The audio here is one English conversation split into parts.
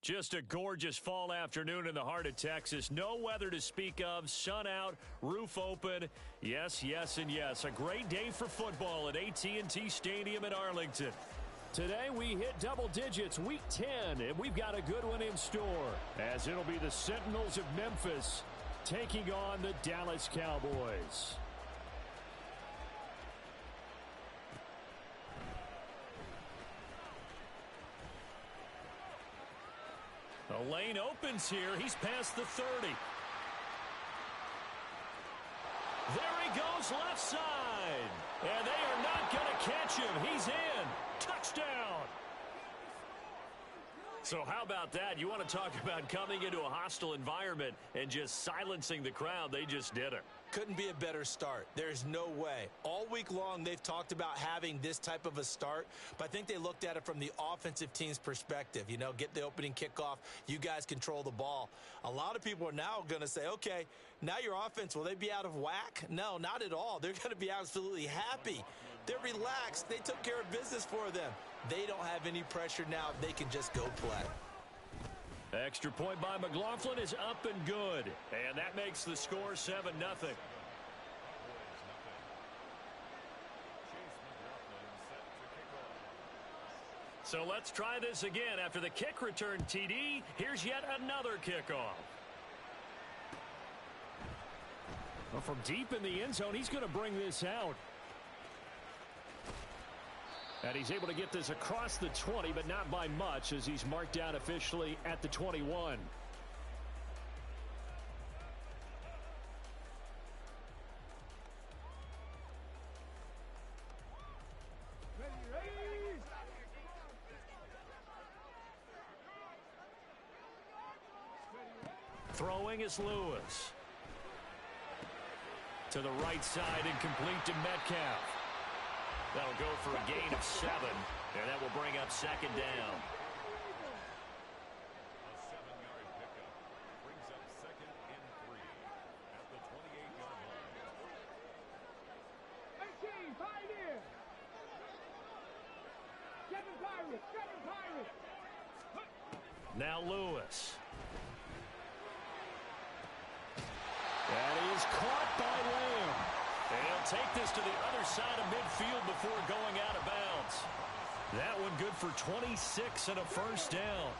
Just a gorgeous fall afternoon in the heart of Texas. No weather to speak of. Sun out, roof open. Yes, yes, and yes. A great day for football at AT&T Stadium in Arlington. Today we hit double digits, week 10, and we've got a good one in store, as it'll be the Sentinels of Memphis taking on the Dallas Cowboys. The lane opens here. He's past the 30. There he goes, left side. And they are not going to catch him. He's in. Touchdown. So how about that? You want to talk about coming into a hostile environment and just silencing the crowd. They just did it. Couldn't be a better start. There's no way. All week long, they've talked about having this type of a start, but I think they looked at it from the offensive team's perspective. You know, get the opening kickoff. You guys control the ball. A lot of people are now going to say, okay, now your offense, will they be out of whack? No, not at all. They're going to be absolutely happy. They're relaxed. They took care of business for them. They don't have any pressure now. They can just go play. Extra point by McLaughlin is up and good. And that makes the score 7-0. So let's try this again. After the kick return TD, here's yet another kickoff. Well, from deep in the end zone, he's going to bring this out. And he's able to get this across the 20, but not by much, as he's marked down officially at the 21. Throwing is Lewis. To the right side, incomplete to Metcalf. That'll go for a gain of 7, and that will bring up second down. A 7-yard pickup brings up 2nd and 3 at the 28-yard line. 18, Pioneer! 7 Pirates, 7 Pirates! Now Lewis. That is caught by Lamb. And he'll take this to the other side of midfield before going out of bounds. That one good for 26 and a first down.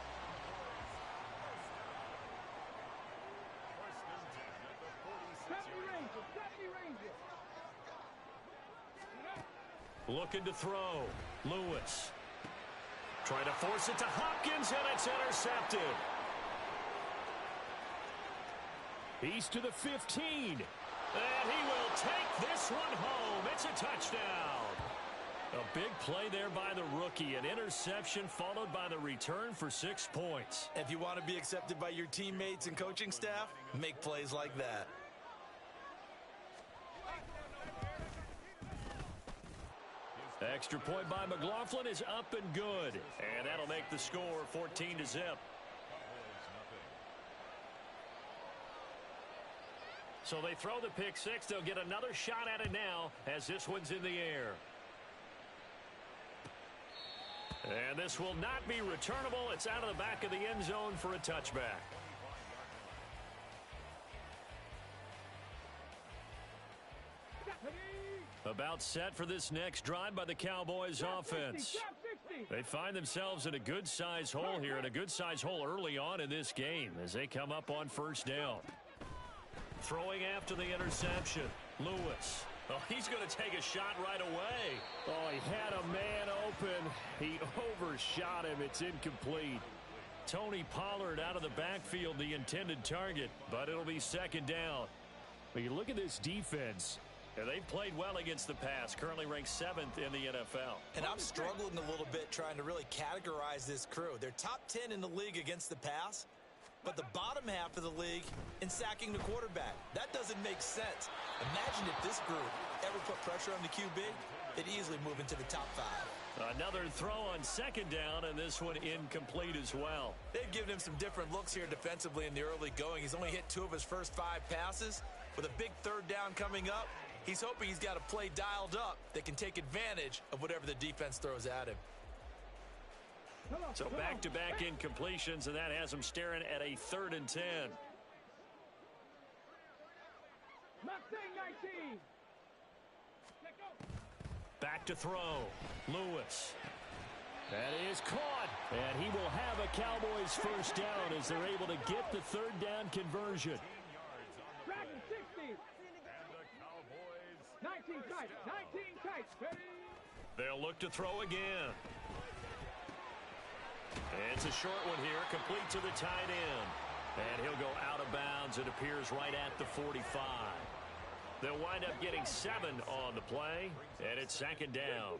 Looking to throw. Lewis. Trying to force it to Hopkins, and it's intercepted. He's to the 15. And he will take this one home. It's a touchdown. A big play there by the rookie. An interception followed by the return for 6 points. If you want to be accepted by your teammates and coaching staff, make plays like that. Extra point by McLaughlin is up and good. And that'll make the score 14-0. So they throw the pick six. They'll get another shot at it now as this one's in the air. And this will not be returnable. It's out of the back of the end zone for a touchback. About set for this next drive by the Cowboys offense. They find themselves in a good-sized hole here, and a good-sized hole early on in this game as they come up on first down. Throwing after the interception. Lewis. Oh, he's going to take a shot right away. Oh, he had a man open. He overshot him. It's incomplete. Tony Pollard out of the backfield, the intended target, but it'll be second down. But you look at this defense. They've played well against the pass, currently ranked 7th in the NFL. And I'm struggling a little bit trying to really categorize this crew. They're top 10 in the league against the pass, but the bottom half of the league in sacking the quarterback. That doesn't make sense. Imagine if this group ever put pressure on the QB, they'd easily move into the top 5. Another throw on second down, and this one incomplete as well. They've given him some different looks here defensively in the early going. He's only hit 2 of his first 5 passes. With a big third down coming up, he's hoping he's got a play dialed up that can take advantage of whatever the defense throws at him. So back-to-back incompletions, and that has them staring at a 3rd and 10. Back to throw. Lewis. That is caught. And he will have a Cowboys first down as they're able to get the 3rd down conversion. 19 tight. They'll look to throw again. It's a short one here, complete to the tight end. And he'll go out of bounds. It appears right at the 45. They'll wind up getting 7 on the play, and it's 2nd down.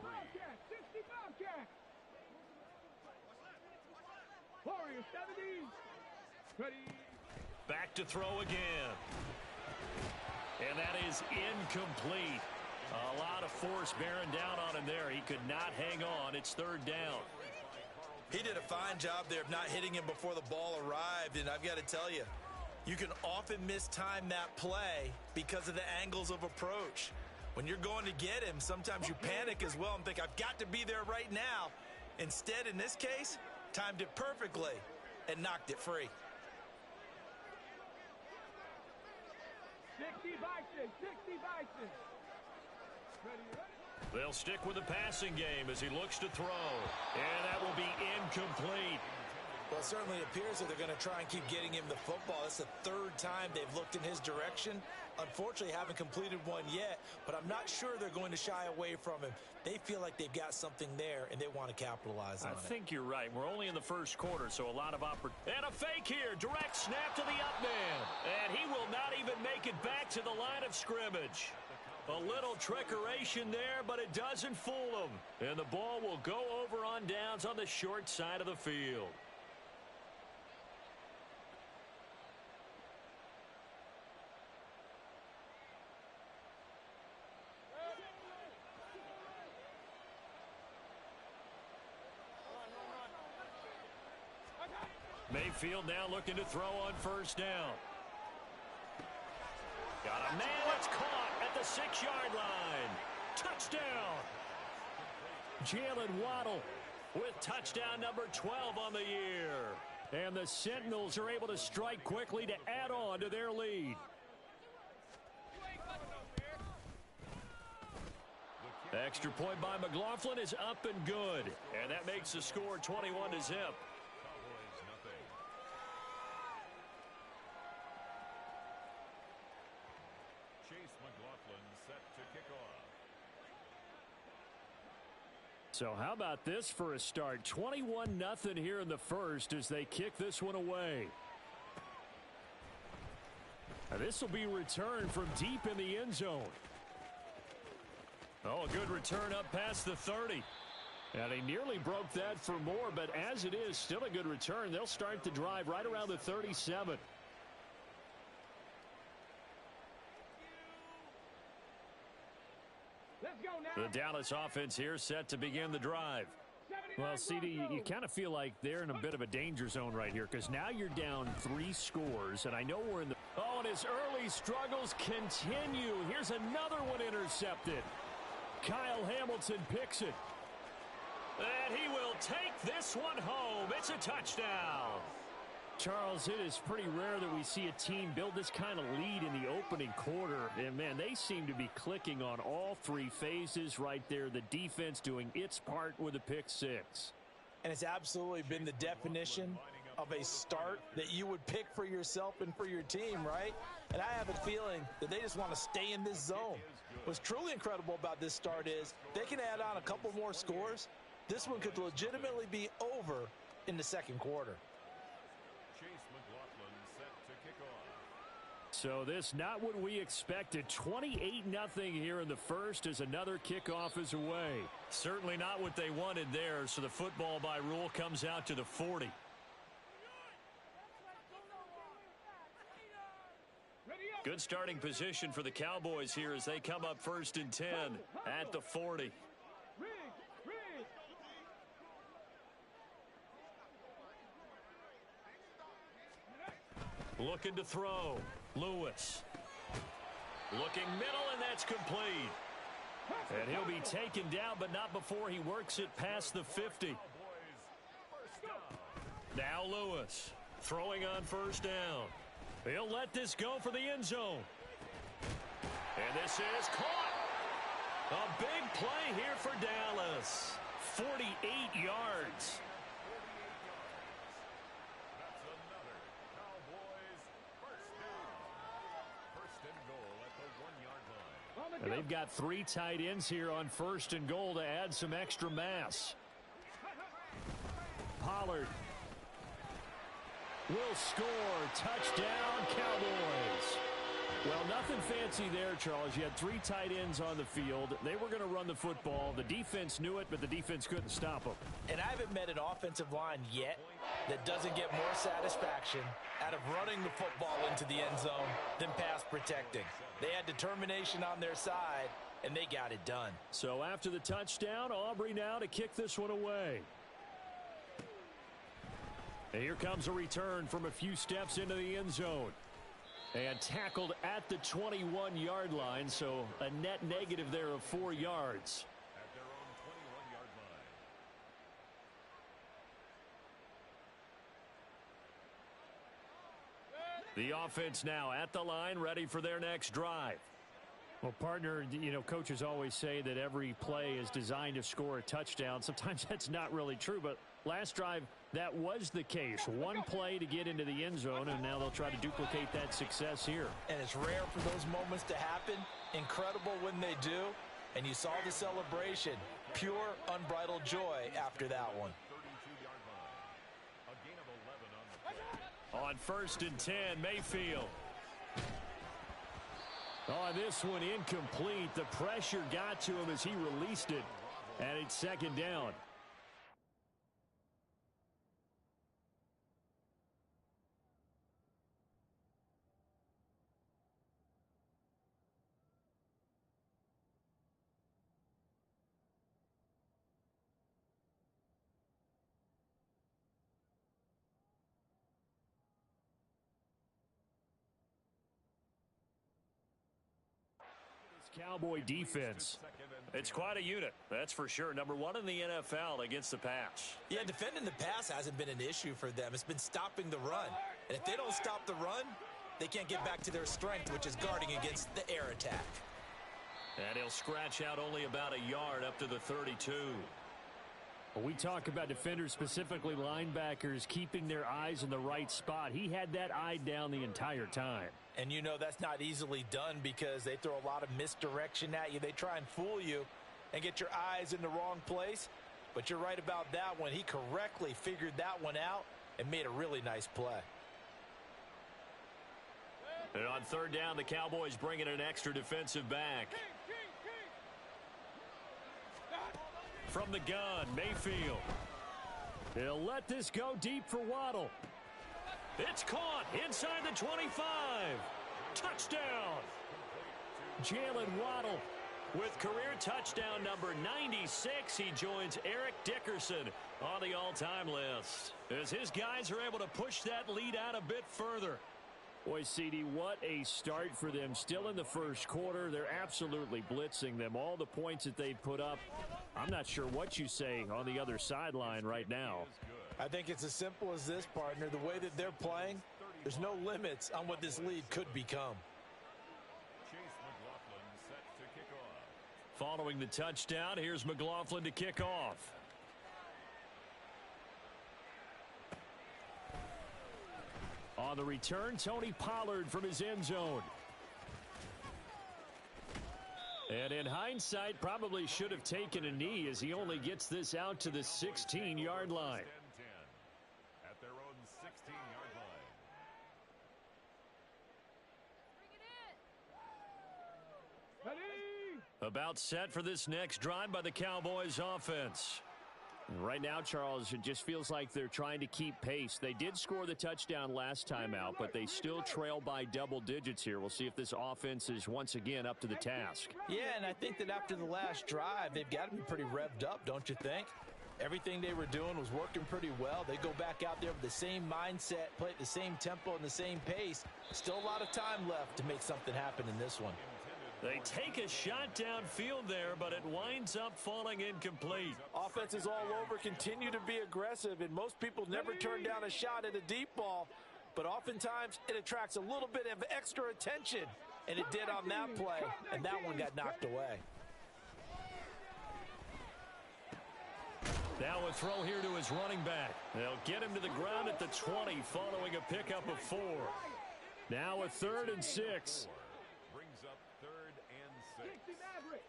Warriors 70. Ready. Back to throw again. And that is incomplete. A lot of force bearing down on him there. He could not hang on. It's 3rd down. He did a fine job there of not hitting him before the ball arrived, and I've got to tell you, you can often mistime that play because of the angles of approach. When you're going to get him, sometimes you panic as well and think, I've got to be there right now. Instead, in this case, timed it perfectly and knocked it free. 60 Bison. Ready. They'll stick with the passing game as he looks to throw. And that will be incomplete. Well, it certainly appears that they're going to try and keep getting him the football. That's the 3rd time they've looked in his direction. Unfortunately, haven't completed one yet, but I'm not sure they're going to shy away from him. They feel like they've got something there, and they want to capitalize on it. I think you're right. We're only in the 1st quarter, so a lot of opportunity. And a fake here. Direct snap to the up man. And he will not even make it back to the line of scrimmage. A little trickeration there, but it doesn't fool him. And the ball will go over on downs on the short side of the field. Mayfield now looking to throw on 1st down. Got a man that's caught at the 6-yard line. Touchdown. Jalen Waddle with touchdown number 12 on the year. And the Sentinels are able to strike quickly to add on to their lead. Extra point by McLaughlin is up and good. And that makes the score 21-0. So how about this for a start? 21-0 here in the 1st as they kick this one away. Now this will be returned from deep in the end zone. Oh, a good return up past the 30. And he nearly broke that for more, but as it is, still a good return. They'll start the drive right around the 37. The Dallas offense here set to begin the drive. Well, CD, you kind of feel like they're in a bit of a danger zone right here because now you're down 3 scores, and I know we're in the... Oh, and his early struggles continue. Here's another one intercepted. Kyle Hamilton picks it. And he will take this one home. It's a touchdown. Charles, it is pretty rare that we see a team build this kind of lead in the opening quarter. And, man, they seem to be clicking on all 3 phases right there. The defense doing its part with a pick 6. And it's absolutely been the definition of a start that you would pick for yourself and for your team, right? And I have a feeling that they just want to stay in this zone. What's truly incredible about this start is they can add on a couple more scores. This one could legitimately be over in the 2nd quarter. So this not what we expected. 28-0 here in the 1st as another kickoff is away. Certainly not what they wanted there, so the football by rule comes out to the 40. Good starting position for the Cowboys here as they come up 1st and 10 at the 40. Looking to throw. Lewis. Looking middle, and that's complete. And he'll be taken down, but not before he works it past the 50. Now Lewis throwing on first down. He'll let this go for the end zone. And this is caught. A big play here for Dallas. 48 yards. That's another Cowboys first down. First and goal at the 1-yard line. And they've got 3 tight ends here on first and goal to add some extra mass. Pollard will score. Touchdown, Cowboys. Well, nothing fancy there, Charles. You had 3 tight ends on the field. They were going to run the football. The defense knew it, but the defense couldn't stop them. And I haven't met an offensive line yet that doesn't get more satisfaction out of running the football into the end zone than pass protecting. They had determination on their side, and they got it done. So after the touchdown, Aubrey now to kick this one away. And here comes a return from a few steps into the end zone. And tackled at the 21-yard line, so a net negative there of 4 yards. At their own 21-yard line. The offense now at the line, ready for their next drive. Well, partner, you know, coaches always say that every play is designed to score a touchdown. Sometimes that's not really true, but last drive, that was the case. One play to get into the end zone, and now they'll try to duplicate that success here. And it's rare for those moments to happen. Incredible when they do. And you saw the celebration. Pure, unbridled joy after that one. 32-yard line. A gain of 11 on the play. On first and 10, Mayfield. Oh, this one incomplete. The pressure got to him as he released it. And it's second down. Cowboy defense. It's quite a unit, that's for sure. Number 1 in the NFL against the pass. Yeah, defending the pass hasn't been an issue for them. It's been stopping the run. And if they don't stop the run, they can't get back to their strength, which is guarding against the air attack. And he'll scratch out only about a yard up to the 32. When we talk about defenders, specifically linebackers, keeping their eyes in the right spot. He had that eye down the entire time. And you know that's not easily done because they throw a lot of misdirection at you. They try and fool you and get your eyes in the wrong place. But you're right about that one. He correctly figured that one out and made a really nice play. And on third down, the Cowboys bring in an extra defensive back. From the gun, Mayfield. He'll let this go deep for Waddle. It's caught inside the 25. Touchdown. Jalen Waddle with career touchdown number 96. He joins Eric Dickerson on the all-time list as his guys are able to push that lead out a bit further. Boy, CD, what a start for them. Still in the first quarter. They're absolutely blitzing them. All the points that they put up, I'm not sure what you say on the other sideline right now. I think it's as simple as this, partner. The way that they're playing, there's no limits on what this lead could become. Following the touchdown, here's McLaughlin to kick off. On the return, Tony Pollard from his end zone. And in hindsight, probably should have taken a knee as he only gets this out to the 16-yard line. At their own 16-yard line. Ready? About set for this next drive by the Cowboys offense. Right now, Charles, it just feels like they're trying to keep pace. They did score the touchdown last time out, but they still trail by double digits here. We'll see if this offense is once again up to the task. Yeah, and I think that after the last drive, they've got to be pretty revved up, don't you think? Everything they were doing was working pretty well. They go back out there with the same mindset, play at the same tempo and the same pace. Still a lot of time left to make something happen in this one. They take a shot downfield there, but it winds up falling incomplete. Offense is all over, continue to be aggressive, and most people never turn down a shot at a deep ball, but oftentimes it attracts a little bit of extra attention, and it did on that play, and that one got knocked away. Now a throw here to his running back. They'll get him to the ground at the 20 following a pickup of 4. Now a 3rd and 6. Brings up 3rd and 6. 60 Maverick.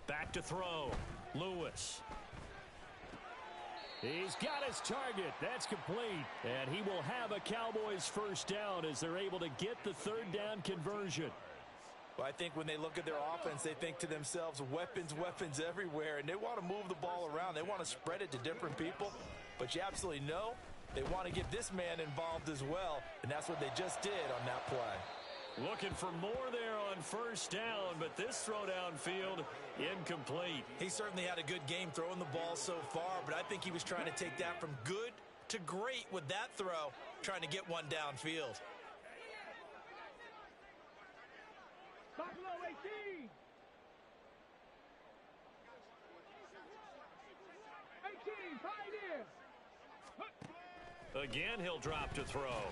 Back to throw. Lewis. He's got his target. That's complete. And he will have a Cowboys first down as they're able to get the 3rd down conversion. Well, I think when they look at their offense, they think to themselves, weapons, weapons everywhere, and they want to move the ball around. They want to spread it to different people, but you absolutely know they want to get this man involved as well, and that's what they just did on that play. Looking for more there on first down, but this throw downfield incomplete. He certainly had a good game throwing the ball so far, but I think he was trying to take that from good to great with that throw, trying to get one downfield. Buffalo 18. 18, Pioneer. Again, he'll drop to throw.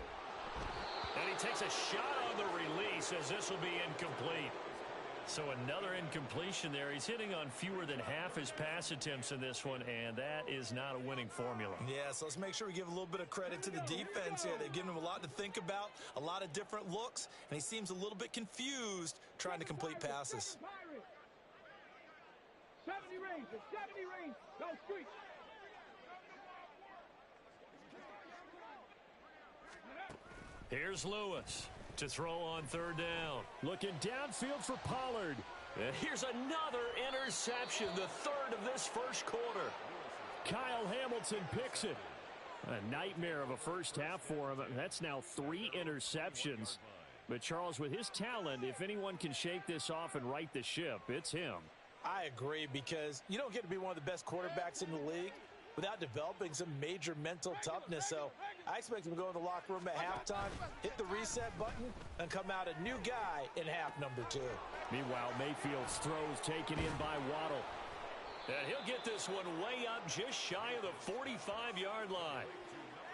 And he takes a shot on the release as this will be incomplete. So another incompletion there. He's hitting on fewer than half his pass attempts in this one, and that is not a winning formula. Yeah, so let's make sure we give a little bit of credit to the defense here. They've given him a lot to think about, a lot of different looks, and he seems a little bit confused trying to complete passes. 70 range, 70 range, go street. Here's Lewis to throw on 3rd down. Looking downfield for Pollard. And here's another interception, the 3rd of this first quarter. Kyle Hamilton picks it. A nightmare of a first half for him. That's now 3 interceptions. But Charles, with his talent, if anyone can shake this off and right the ship, it's him. I agree, because you don't get to be one of the best quarterbacks in the league without developing some major mental toughness. So I expect him to go in the locker room at halftime, hit the reset button, and come out a new guy in half number 2. Meanwhile, Mayfield's throws taken in by Waddle. And he'll get this one way up just shy of the 45-yard line.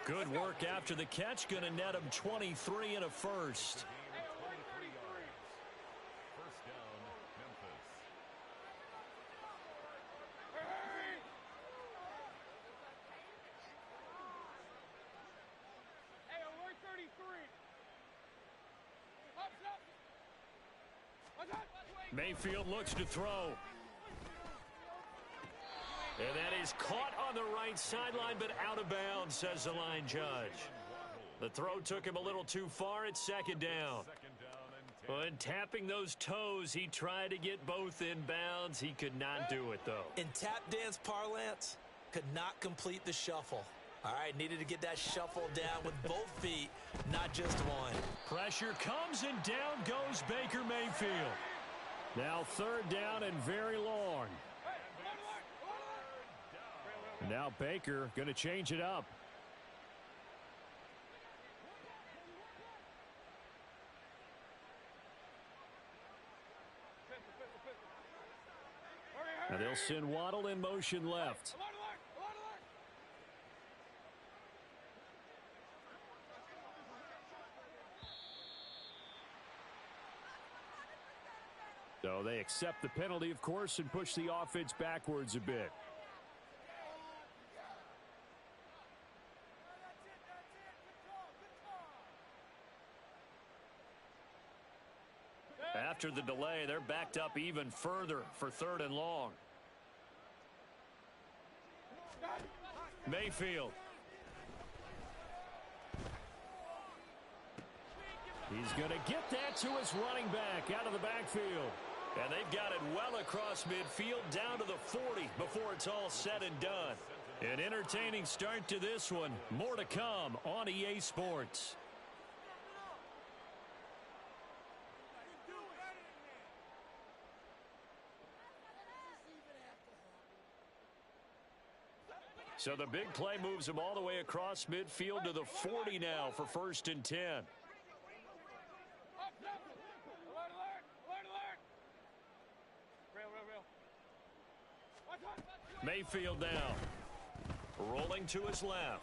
Good work after the catch. Going to net him 23 and a first. Mayfield looks to throw. And that is caught on the right sideline, but out of bounds, says the line judge. The throw took him a little too far. It's 2nd down. And tapping those toes, he tried to get both in bounds. He could not do it, though. In tap dance parlance, could not complete the shuffle. All right, needed to get that shuffle down with both feet, not just one. Pressure comes, and down goes Baker Mayfield. Now 3rd down and very long. Now Baker going to change it up. Now they'll send Waddle in motion left. So they accept the penalty, of course, and push the offense backwards a bit. After the delay, they're backed up even further for 3rd and long. Mayfield. He's going to get that to his running back out of the backfield. And they've got it well across midfield down to the 40 before it's all said and done. An entertaining start to this one. More to come on EA Sports. So the big play moves him all the way across midfield to the 40 now for 1st and 10. Mayfield now. Rolling to his left.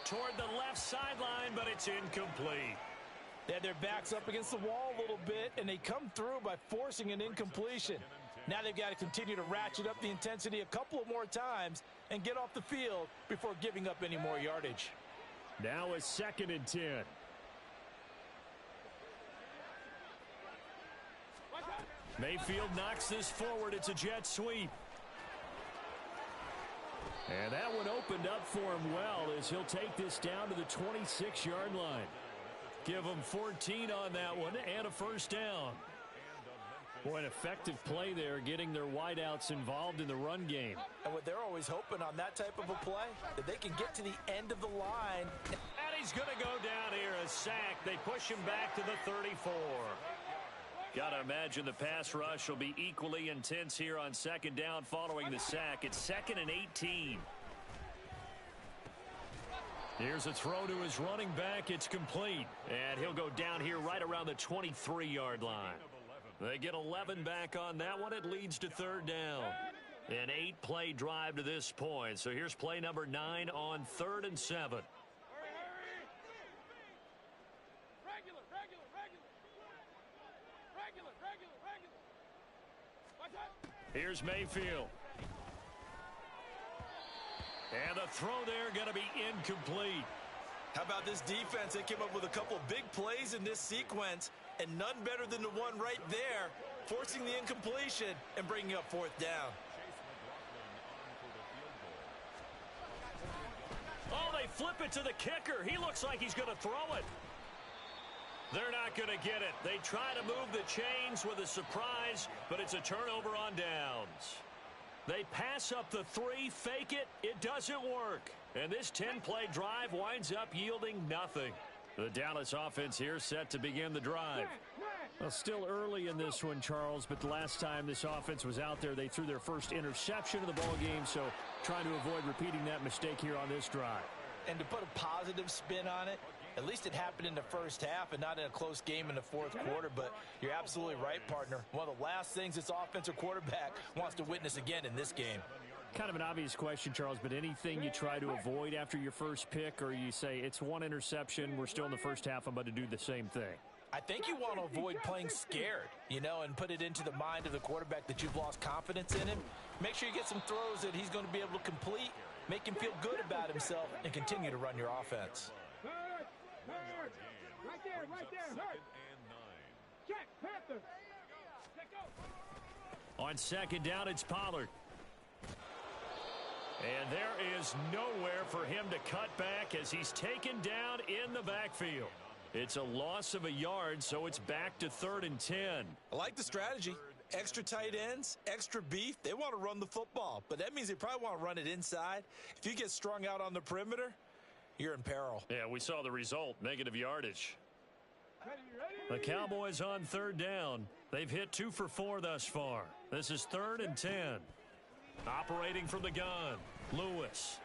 Toward the left sideline, but it's incomplete. They had their backs up against the wall a little bit, and they come through by forcing an incompletion. Now they've got to continue to ratchet up the intensity a couple of more times and get off the field before giving up any more yardage. Now a 2nd and 10. Mayfield knocks this forward. It's a jet sweep. And that one opened up for him well as he'll take this down to the 26-yard line. Give him 14 on that one and a first down. Boy, an effective play there, getting their wideouts involved in the run game. And what they're always hoping on that type of a play, that they can get to the end of the line. And he's going to go down here, a sack. They push him back to the 34. Got to imagine the pass rush will be equally intense here on 2nd down following the sack. It's 2nd and 18. Here's a throw to his running back. It's complete. And he'll go down here right around the 23-yard line. They get 11 back on that one. It leads to 3rd down. An 8-play drive to this point. So here's play number 9 on 3rd and 7. Here's Mayfield. And the throw there going to be incomplete. How about this defense? They came up with a couple big plays in this sequence, and none better than the one right there, forcing the incompletion and bringing up 4th down. Oh, they flip it to the kicker. He looks like he's going to throw it. They're not going to get it. They try to move the chains with a surprise, but it's a turnover on downs. They pass up the 3, fake it. It doesn't work. And this 10-play drive winds up yielding nothing. The Dallas offense here set to begin the drive. Well, still early in this one, Charles, but the last time this offense was out there, they threw their first interception of the ball game, so trying to avoid repeating that mistake here on this drive. And to put a positive spin on it, at least it happened in the first half and not in a close game in the 4th quarter, but you're absolutely right, partner. One of the last things this offensive quarterback wants to witness again in this game. Kind of an obvious question, Charles, but anything you try to avoid after your first pick, or you say it's one interception, we're still in the first half, I'm about to do the same thing? I think you want to avoid playing scared, and put it into the mind of the quarterback that you've lost confidence in him. Make sure you get some throws that he's going to be able to complete, make him feel good about himself, and continue to run your offense. Right there. Check, Panther. On 2nd down, it's Pollard. And there is nowhere for him to cut back as he's taken down in the backfield. It's a loss of a yard, so it's back to 3rd and 10. I like the strategy. Extra tight ends, extra beef. They want to run the football, but that means they probably want to run it inside. If you get strung out on the perimeter, you're in peril. Yeah, we saw the result, negative yardage. The Cowboys on 3rd down. They've hit 2 for 4 thus far. This is 3rd and 10. Operating from the gun, Lewis.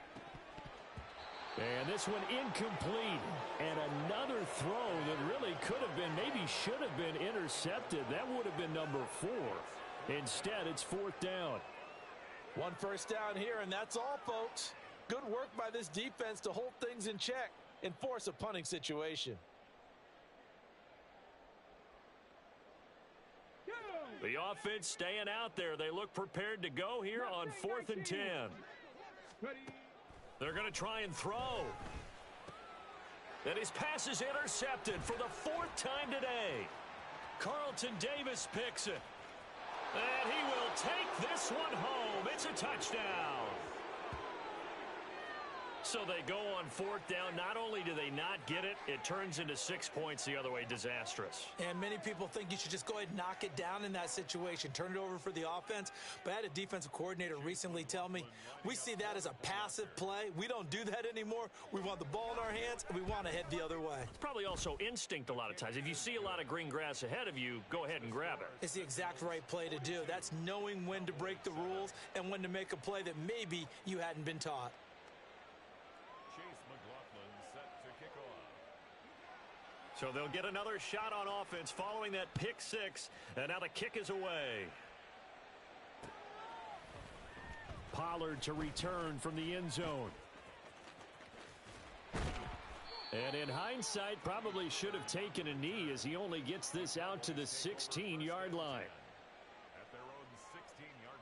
And this one incomplete. And another throw that really could have been, maybe should have been intercepted. That would have been number 4. Instead, it's 4th down. 1 first down here, and that's all, folks. Good work by this defense to hold things in check and force a punting situation. The offense staying out there. They look prepared to go here on 4th and 10. They're going to try and throw. And his pass is intercepted for the 4th time today. Carlton Davis picks it. And he will take this one home. It's a touchdown. So they go on 4th down. Not only do they not get it, it turns into 6 points the other way. Disastrous. And many people think you should just go ahead and knock it down in that situation. Turn it over for the offense. But I had a defensive coordinator recently tell me, we see that as a passive play. We don't do that anymore. We want the ball in our hands, and we want to head the other way. It's probably also instinct a lot of times. If you see a lot of green grass ahead of you, go ahead and grab it. It's the exact right play to do. That's knowing when to break the rules and when to make a play that maybe you hadn't been taught. So they'll get another shot on offense following that pick 6, and now the kick is away. Pollard to return from the end zone. And in hindsight, probably should have taken a knee as he only gets this out to the 16-yard line. At their own 16-yard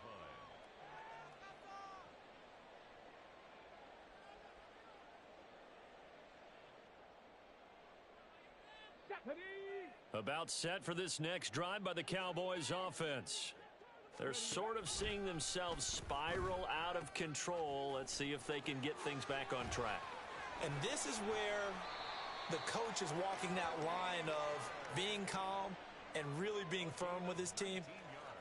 line. About set for this next drive by the Cowboys offense. They're sort of seeing themselves spiral out of control. Let's see if they can get things back on track. And this is where the coach is walking that line of being calm and really being firm with his team.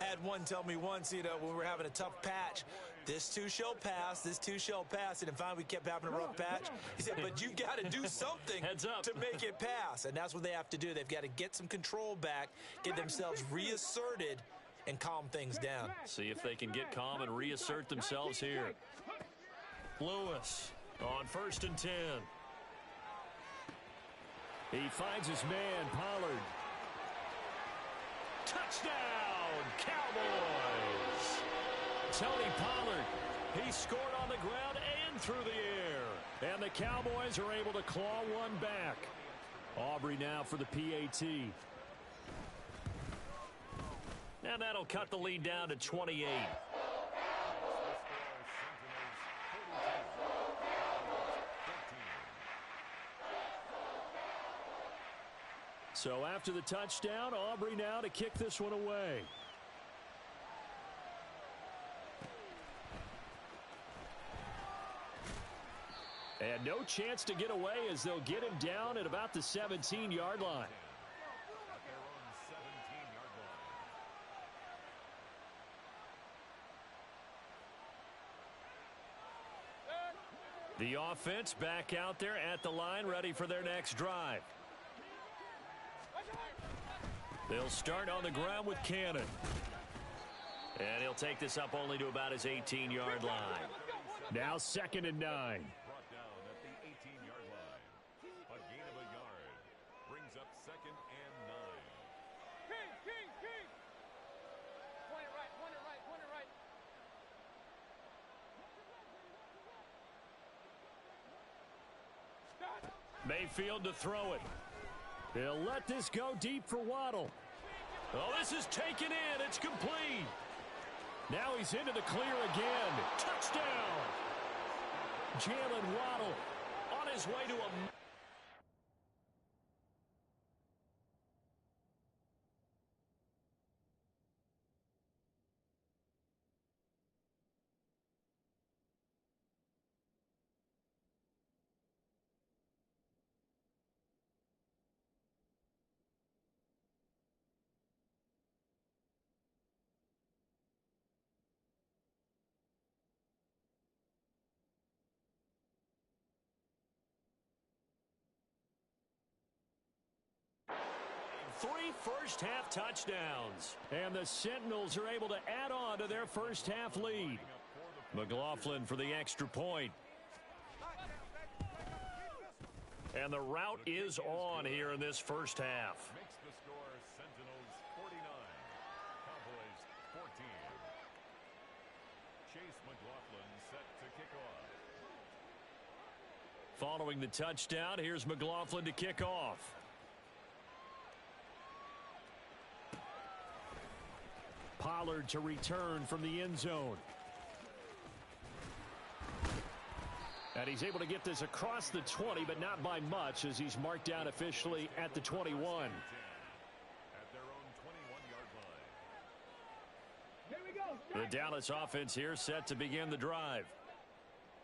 I had one tell me once, when we were having a tough patch, this too shall pass, this too shall pass. And finally we kept having a rough patch. He said, but you got to do something to make it pass. And that's what they have to do. They've got to get some control back, get themselves reasserted, and calm things down. See if they can get calm and reassert themselves here. Lewis on 1st and 10. He finds his man, Pollard. Touchdown, Cowboys! Tony Pollard, he scored on the ground and through the air. And the Cowboys are able to claw one back. Aubrey now for the PAT. And that'll cut the lead down to 28. So after the touchdown, Aubrey now to kick this one away. And no chance to get away as they'll get him down at about the 17-yard line. The offense back out there at the line, ready for their next drive. They'll start on the ground with Cannon. And he'll take this up only to about his 18-yard line. Now 2nd and 9. Brought down at the 18-yard line. A gain of a yard. Brings up 2nd and 9. King. Point it right. Mayfield to throw it. He'll let this go deep for Waddle. Oh, this is taken in. It's complete. Now he's into the clear again. Touchdown. Jalen Waddle on his way to a... Three first-half touchdowns. And the Sentinels are able to add on to their first-half lead. McLaughlin for the extra point. And the route is on here in this first half. Makes the score Sentinels 49. Cowboys 14. Chase McLaughlin set to kick off. Following the touchdown, here's McLaughlin to kick off. Pollard to return from the end zone. And he's able to get this across the 20, but not by much as he's marked down officially at the 21. At their own 21-yard line. The Dallas offense here set to begin the drive.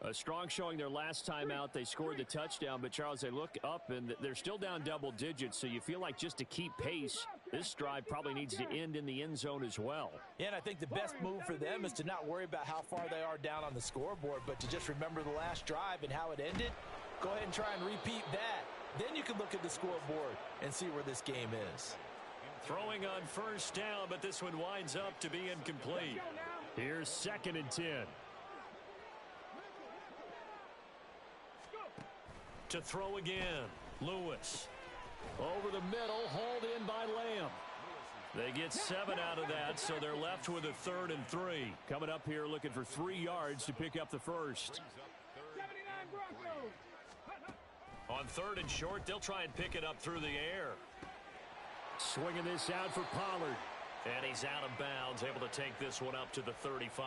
A strong showing their last time out. They scored the touchdown, but Charles, they look up and they're still down double digits, so you feel like just to keep pace, this drive probably needs to end in the end zone as well. Yeah, and I think the best move for them is to not worry about how far they are down on the scoreboard, but to just remember the last drive and how it ended. Go ahead and try and repeat that. Then you can look at the scoreboard and see where this game is. Throwing on first down, but this one winds up to be incomplete. Here's 2nd and 10. To throw again. Lewis. Over the middle, hauled in by Lamb. They get 7 out of that, so they're left with a 3rd and 3. Coming up here looking for 3 yards to pick up the first. 79 Broncos. On 3rd and short, they'll try and pick it up through the air. Swinging this out for Pollard. And he's out of bounds, able to take this one up to the 35.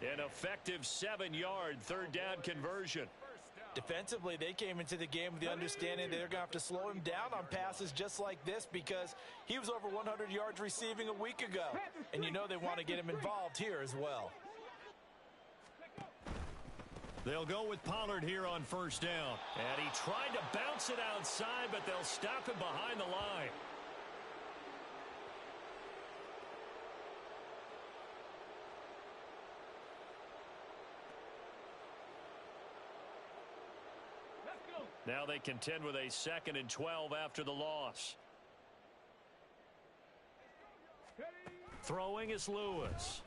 An effective 7-yard 3rd down conversion. Defensively, they came into the game with the understanding they're going to have to slow him down on passes just like this because he was over 100 yards receiving a week ago. And you know they want to get him involved here as well. They'll go with Pollard here on 1st down. And he tried to bounce it outside, but they'll stop him behind the line. Now they contend with a 2nd and 12 after the loss. Throwing is Lewis.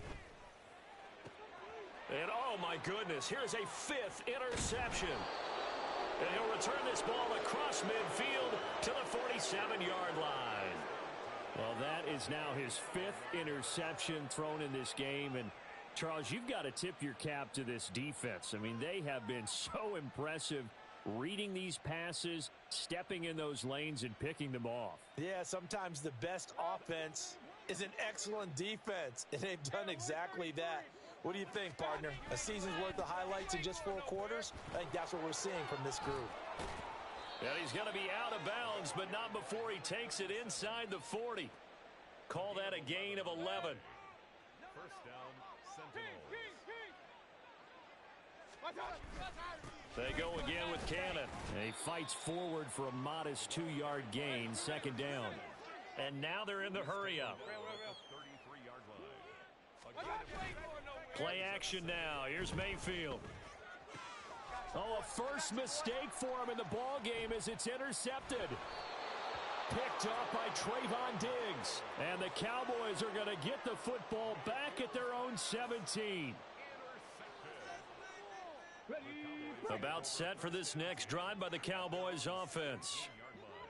And oh my goodness, here's a 5th interception. And he'll return this ball across midfield to the 47-yard line. Well, that is now his 5th interception thrown in this game. And Charles, you've got to tip your cap to this defense. I mean, they have been so impressive reading these passes, stepping in those lanes, and picking them off. Yeah, sometimes the best offense is an excellent defense, and they've done exactly that. What do you think, partner? A season's worth of highlights in just 4 quarters? I think that's what we're seeing from this group. And he's going to be out of bounds, but not before he takes it inside the 40. Call that a gain of 11. 1st down, Sentinels. They go again with Cannon. And he fights forward for a modest 2-yard gain, 2nd down. And now they're in the hurry-up. 33-yard line. Play action now. Here's Mayfield. Oh, a first mistake for him in the ball game as it's intercepted. Picked up by Trayvon Diggs. And the Cowboys are going to get the football back at their own 17. About set for this next drive by the Cowboys offense.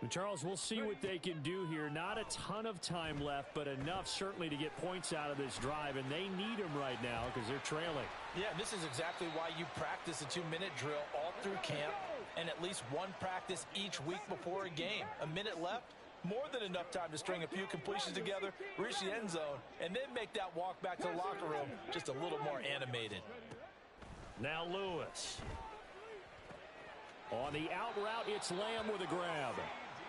And Charles, we'll see what they can do here. Not a ton of time left, but enough certainly to get points out of this drive, and they need them right now because they're trailing. Yeah, this is exactly why you practice a 2-minute drill all through camp and at least one practice each week before a game. A minute left, more than enough time to string a few completions together, reach the end zone, and then make that walk back to the locker room just a little more animated. Now Lewis. On the out route, it's Lamb with a grab.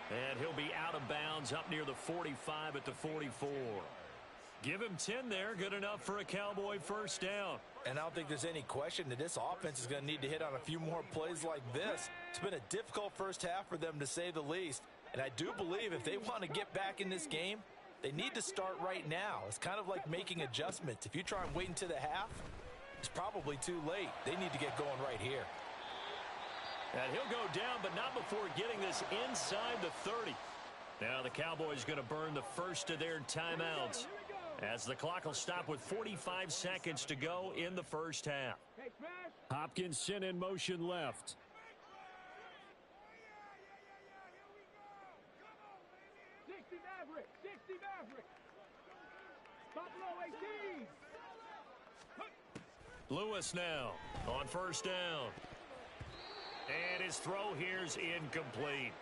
And he'll be out of bounds up near the 45 at the 44. Give him 10 there. Good enough for a Cowboy 1st down. And I don't think there's any question that this offense is going to need to hit on a few more plays like this. It's been a difficult first half for them, to say the least. And I do believe if they want to get back in this game, they need to start right now. It's kind of like making adjustments. If you try and wait until the half, it's probably too late. They need to get going right here. And he'll go down, but not before getting this inside the 30. Now the Cowboys going to burn the first of their timeouts as the clock will stop with 45 seconds to go in the first half. Hopkinson in motion left. Lewis now on 1st down. And his throw here's incomplete.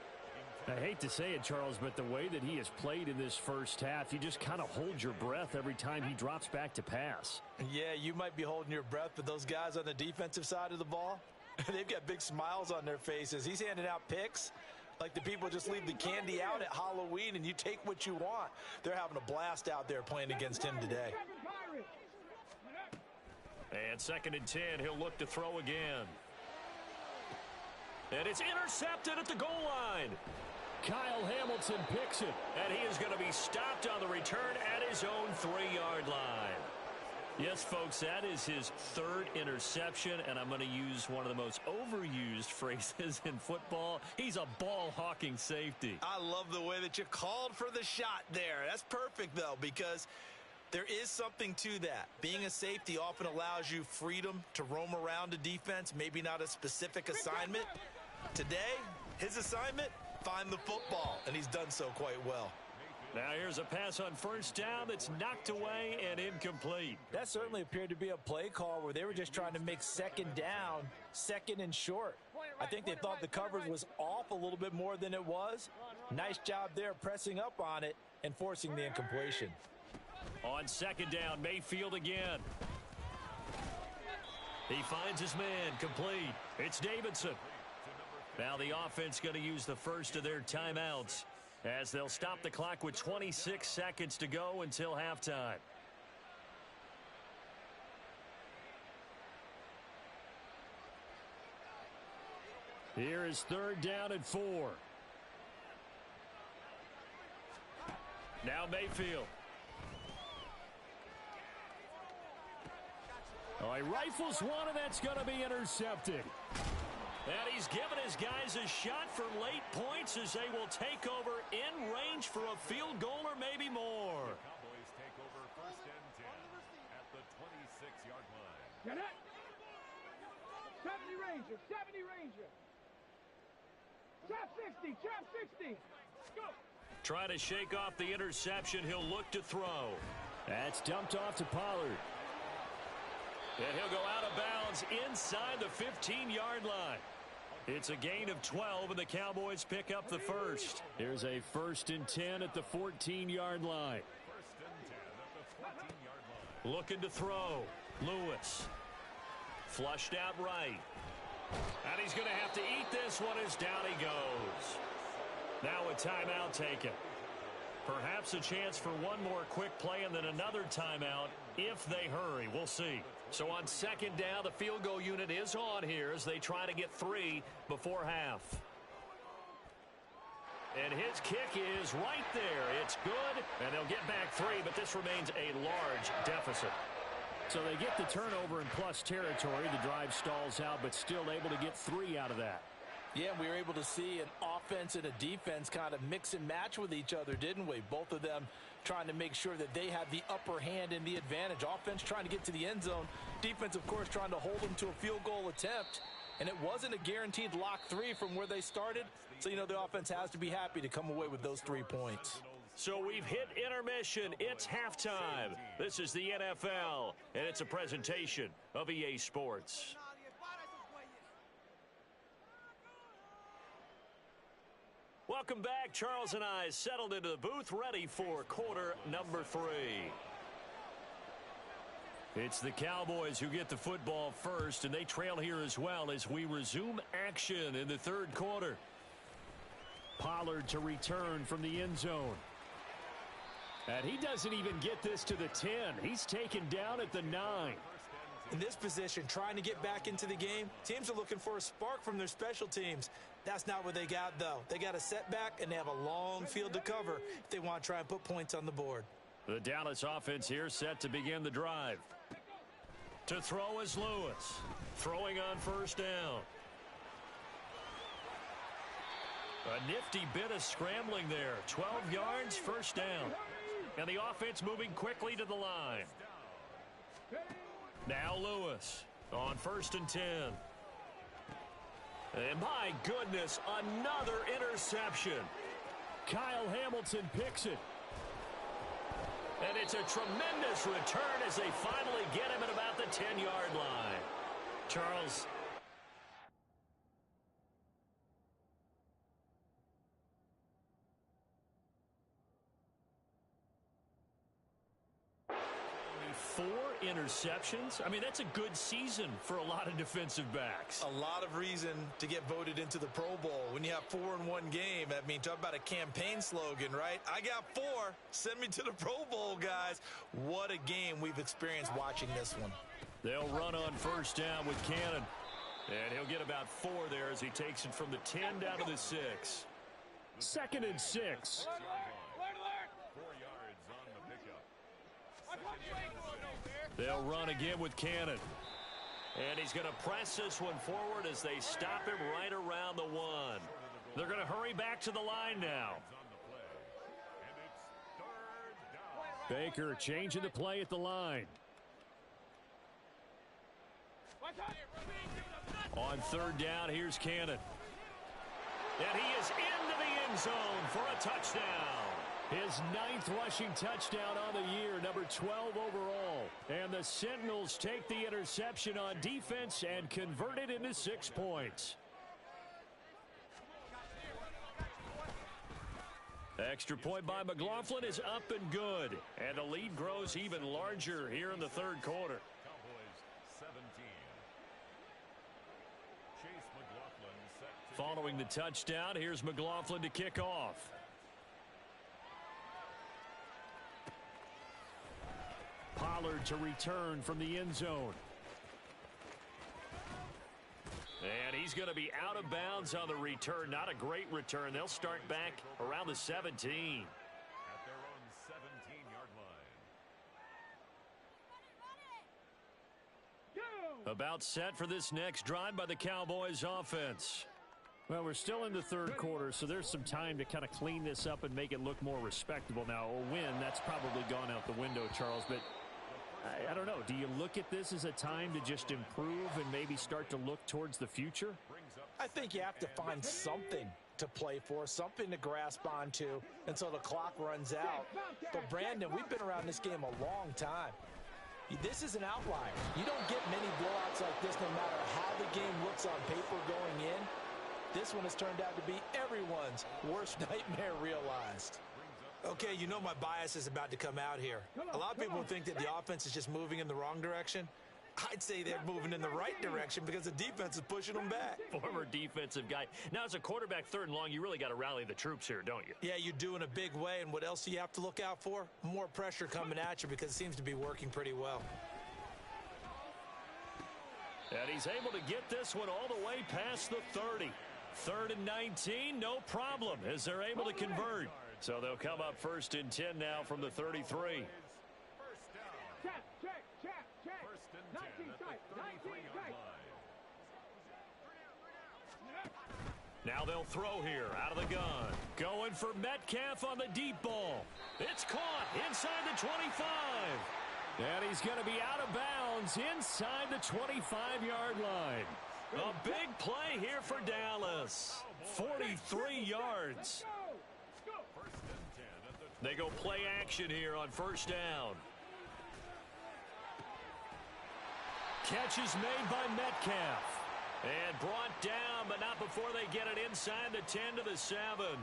I hate to say it, Charles, but the way that he has played in this first half, you just kind of hold your breath every time he drops back to pass. Yeah, you might be holding your breath, but those guys on the defensive side of the ball, they've got big smiles on their faces. He's handing out picks like the people just leave the candy out at Halloween and you take what you want. They're having a blast out there playing against him today. And 2nd and 10, he'll look to throw again. And it's intercepted at the goal line. Kyle Hamilton picks it. And he is going to be stopped on the return at his own 3-yard line. Yes, folks, that is his 3rd interception, and I'm going to use one of the most overused phrases in football. He's a ball-hawking safety. I love the way that you called for the shot there. That's perfect, though, because there is something to that. Being a safety often allows you freedom to roam around a defense, maybe not a specific assignment. Today, his assignment, find the football, and he's done so quite well. Now here's a pass on first down that's knocked away and incomplete. That certainly appeared to be a play call where they were just trying to make second down, second and short. I think they thought the coverage was off a little bit more than it was. Nice job there pressing up on it and forcing the incompletion. On second down, Mayfield again. He finds his man, complete. It's Davidson. Now the offense going to use the first of their timeouts as they'll stop the clock with 26 seconds to go until halftime. Here is third down and 4. Now Mayfield. Oh, he rifles one, and that's going to be intercepted. And he's given his guys a shot for late points as they will take over in range for a field goal or maybe more. Cowboys take over first and 10 at the 26-yard line. Get it. 70 Ranger, 70 Ranger. Trap 60, trap 60. Go. Trying to shake off the interception. He'll look to throw. That's dumped off to Pollard. And he'll go out of bounds inside the 15-yard line. It's a gain of 12, and the Cowboys pick up the first. Here's a 1st and 10 at the 14-yard line. First and 10 at the 14-yard line. Looking to throw. Lewis. Flushed out right. And he's going to have to eat this one as down he goes. Now a timeout taken. Perhaps a chance for one more quick play and then another timeout if they hurry. We'll see. So on second down, the field goal unit is on here as they try to get 3 before half. And his kick is right there. It's good, and they'll get back 3, but this remains a large deficit. So they get the turnover in plus territory. The drive stalls out, but still able to get 3 out of that. Yeah, we were able to see an offense and a defense kind of mix and match with each other, didn't we? Both of them trying to make sure that they had the upper hand and the advantage. Offense trying to get to the end zone. Defense, of course, trying to hold them to a field goal attempt. And it wasn't a guaranteed lock 3 from where they started. So, you know, the offense has to be happy to come away with those 3 points. So we've hit intermission. It's halftime. This is the NFL, and it's a presentation of EA Sports. Welcome back. Charles and I settled into the booth, ready for quarter number 3. It's the Cowboys who get the football first, and they trail here as well as we resume action in the third quarter. Pollard to return from the end zone. And he doesn't even get this to the 10. He's taken down at the 9. In this position, trying to get back into the game, teams are looking for a spark from their special teams. That's not what they got, though. They got a setback, and they have a long field to cover if they want to try and put points on the board. The Dallas offense here set to begin the drive. To throw is Lewis. Throwing on first down. A nifty bit of scrambling there. 12 yards, first down. And the offense moving quickly to the line. Now Lewis on 1st and 10. And my goodness, another interception. Kyle Hamilton picks it. And it's a tremendous return as they finally get him at about the 10-yard line. Charles. Four interceptions. I mean, that's a good season for a lot of defensive backs. A lot of reason to get voted into the Pro Bowl. When you have 4 in one game, I mean, talk about a campaign slogan, right? I got 4. Send me to the Pro Bowl, guys. What a game we've experienced watching this one. They'll run on first down with Cannon. And he'll get about 4 there as he takes it from the 10 down to the 6. 2nd and 6. Alert, alert. 4 yards on the pickup. They'll run again with Cannon. And he's going to press this one forward as they stop him right around the 1. They're going to hurry back to the line now. Baker changing the play at the line. On 3rd down, here's Cannon. And he is into the end zone for a touchdown. His 9th rushing touchdown on the year, number 12 overall. And the Sentinels take the interception on defense and convert it into 6 points. Extra point by McLaughlin is up and good. And the lead grows even larger here in the third quarter. Cowboys 17. Chase McLaughlin set to Following the touchdown, here's McLaughlin to kick off. Pollard to return from the end zone. And he's going to be out of bounds on the return. Not a great return. They'll start back around the 17. at their own 17-yard line. Go! About set for this next drive by the Cowboys offense. Well, we're still in the third quarter, so there's some time to kind of clean this up and make it look more respectable. Now, a win, that's probably gone out the window, Charles, but I don't know. Do you look at this as a time to just improve and maybe start to look towards the future? I think you have to find something to play for, something to grasp onto until the clock runs out. But, Brandon, we've been around this game a long time. This is an outlier. You don't get many blowouts like this no matter how the game looks on paper going in. This one has turned out to be everyone's worst nightmare realized. Okay, you know my bias is about to come out here. A lot of people think that the offense is just moving in the wrong direction. I'd say they're moving in the right direction because the defense is pushing them back. Former defensive guy. Now, as a quarterback, third and long, you really got to rally the troops here, don't you? Yeah, you do in a big way, and what else do you have to look out for? More pressure coming at you because it seems to be working pretty well. And he's able to get this one all the way past the 30. 3rd and 19, no problem, as they're able to convert. So they'll come up 1st and 10 now from the 33. First down. Check, check, check, check. First and 19 10 at tight, the 19 33-yard tight. line. Now they'll throw here out of the gun. Going for Metcalf on the deep ball. It's caught inside the 25. And he's going to be out of bounds inside the 25-yard line. A big play here for Dallas. 43 yards. Go! First and 10 at the They go play action here on 1st down. Catch is made by Metcalf. And brought down, but not before they get it inside the 10 to the 7.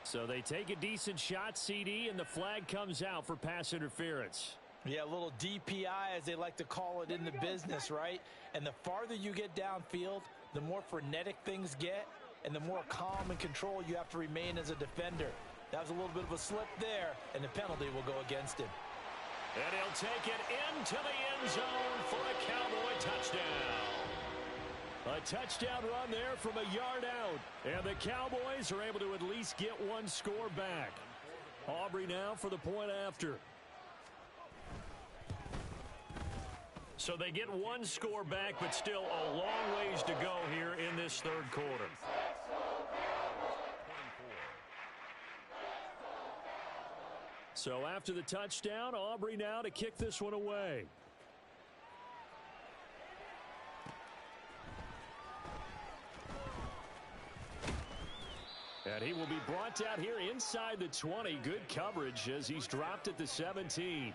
So they take a decent shot, CD, and the flag comes out for pass interference. Yeah, a little DPI, as they like to call it in the business, right? And the farther you get downfield, the more frenetic things get, and the more calm and control you have to remain as a defender. That was a little bit of a slip there, and the penalty will go against him. And he'll take it into the end zone for a Cowboy touchdown. A touchdown run there from a yard out. And the Cowboys are able to at least get one score back. Aubrey now for the point after. So they get one score back, but still a long ways to go here in this third quarter. So after the touchdown, Aubrey now to kick this one away. And he will be brought down here inside the 20. Good coverage as he's dropped at the 17.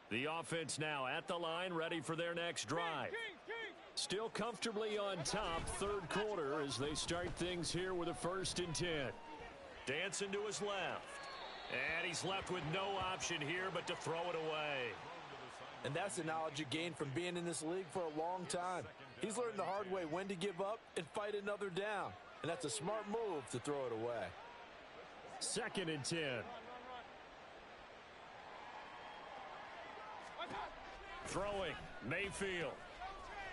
The offense now at the line, ready for their next drive. Still comfortably on top, third quarter, as they start things here with a 1st and 10. Dancing to his left. And he's left with no option here but to throw it away. And that's the knowledge you gain from being in this league for a long time. He's learned the hard way when to give up and fight another down. And that's a smart move to throw it away. 2nd and 10. Throwing, Mayfield.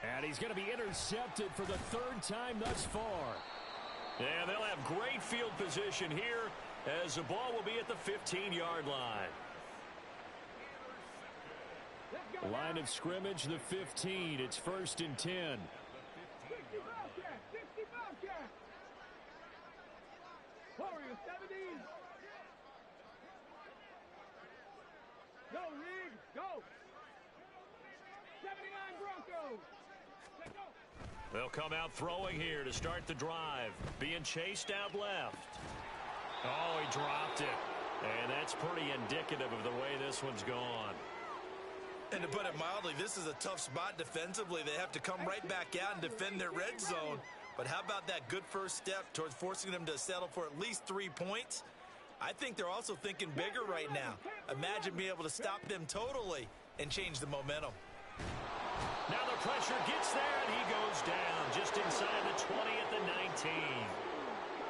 And he's going to be intercepted for the 3rd time thus far. And they'll have great field position here as the ball will be at the 15-yard line. Line of scrimmage, the 15. It's 1st and 10. 60 Bobcat! 60 Bobcat! Warriors 70! Go, Reed! Go! They'll come out throwing here to start the drive. Being chased out left. Oh, he dropped it. And that's pretty indicative of the way this one's gone. And to put it mildly, this is a tough spot defensively. They have to come right back out and defend their red zone. But how about that good first step towards forcing them to settle for at least 3 points? I think they're also thinking bigger right now. Imagine being able to stop them totally and change the momentum. Now the pressure gets there, and he goes down just inside the 20 at the 19.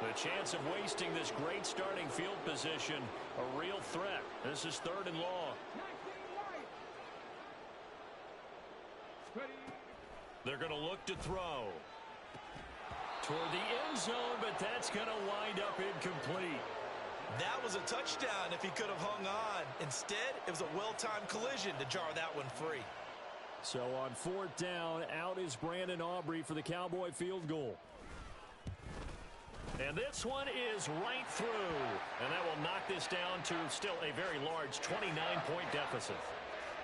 The chance of wasting this great starting field position, a real threat. This is 3rd and long. They're going to look to throw toward the end zone, but that's going to wind up incomplete. That was a touchdown if he could have hung on. Instead, it was a well-timed collision to jar that one free. So on 4th down, out is Brandon Aubrey for the Cowboy field goal. And this one is right through. And that will knock this down to still a very large 29-point deficit.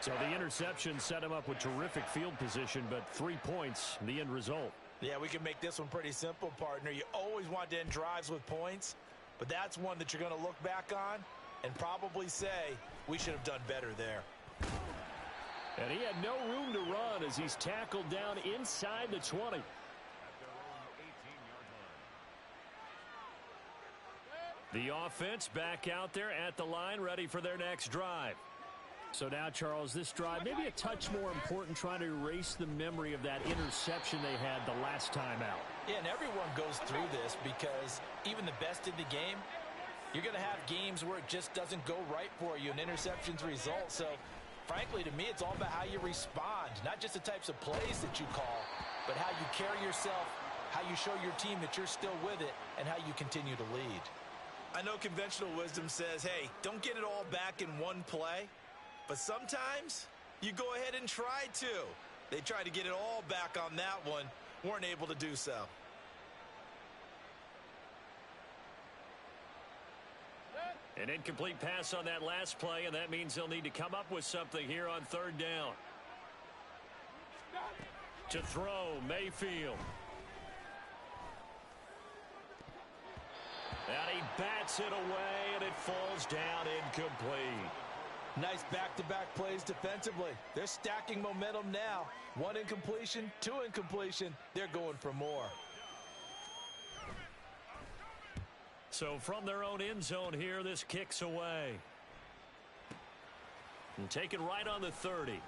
So the interception set him up with terrific field position, but 3 points, the end result. Yeah, we can make this one pretty simple, partner. You always want to end drives with points, but that's one that you're going to look back on and probably say, we should have done better there. And he had no room to run as he's tackled down inside the 20. The offense back out there at the line, ready for their next drive. So now, Charles, this drive maybe a touch more important, trying to erase the memory of that interception they had the last time out. Yeah, and everyone goes through this because even the best in the game, you're going to have games where it just doesn't go right for you and interceptions result. So, frankly, to me, it's all about how you respond, not just the types of plays that you call, but how you carry yourself, how you show your team that you're still with it, and how you continue to lead. I know conventional wisdom says, hey, don't get it all back in one play. But sometimes you go ahead and try to. They tried to get it all back on that one, weren't able to do so. An incomplete pass on that last play, and that means they'll need to come up with something here on 3rd down. To throw, Mayfield. And he bats it away, and it falls down incomplete. Nice back-to-back plays defensively. They're stacking momentum now. 1 incompletion, 2 incompletion. They're going for more. So from their own end zone here, this kicks away. And taken right on the 30.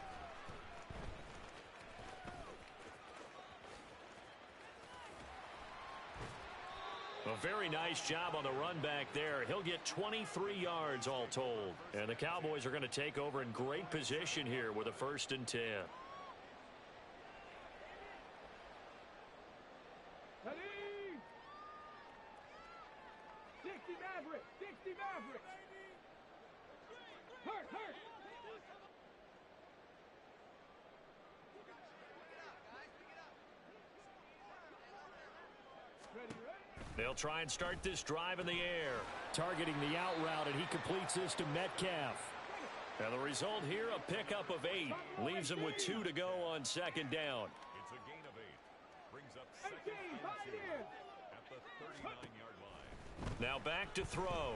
A very nice job on the run back there. He'll get 23 yards all told. And the Cowboys are going to take over in great position here with a 1st and 10. Ready? 60 Maverick. 60 Maverick. Hurt. Ready. They'll try and start this drive in the air. Targeting the out route, and he completes this to Metcalf. And the result here, a pickup of 8. Leaves him with 2 to go on 2nd down. It's a gain of 8. Brings up 2nd and 2 at the 39-yard line. Now back to throw.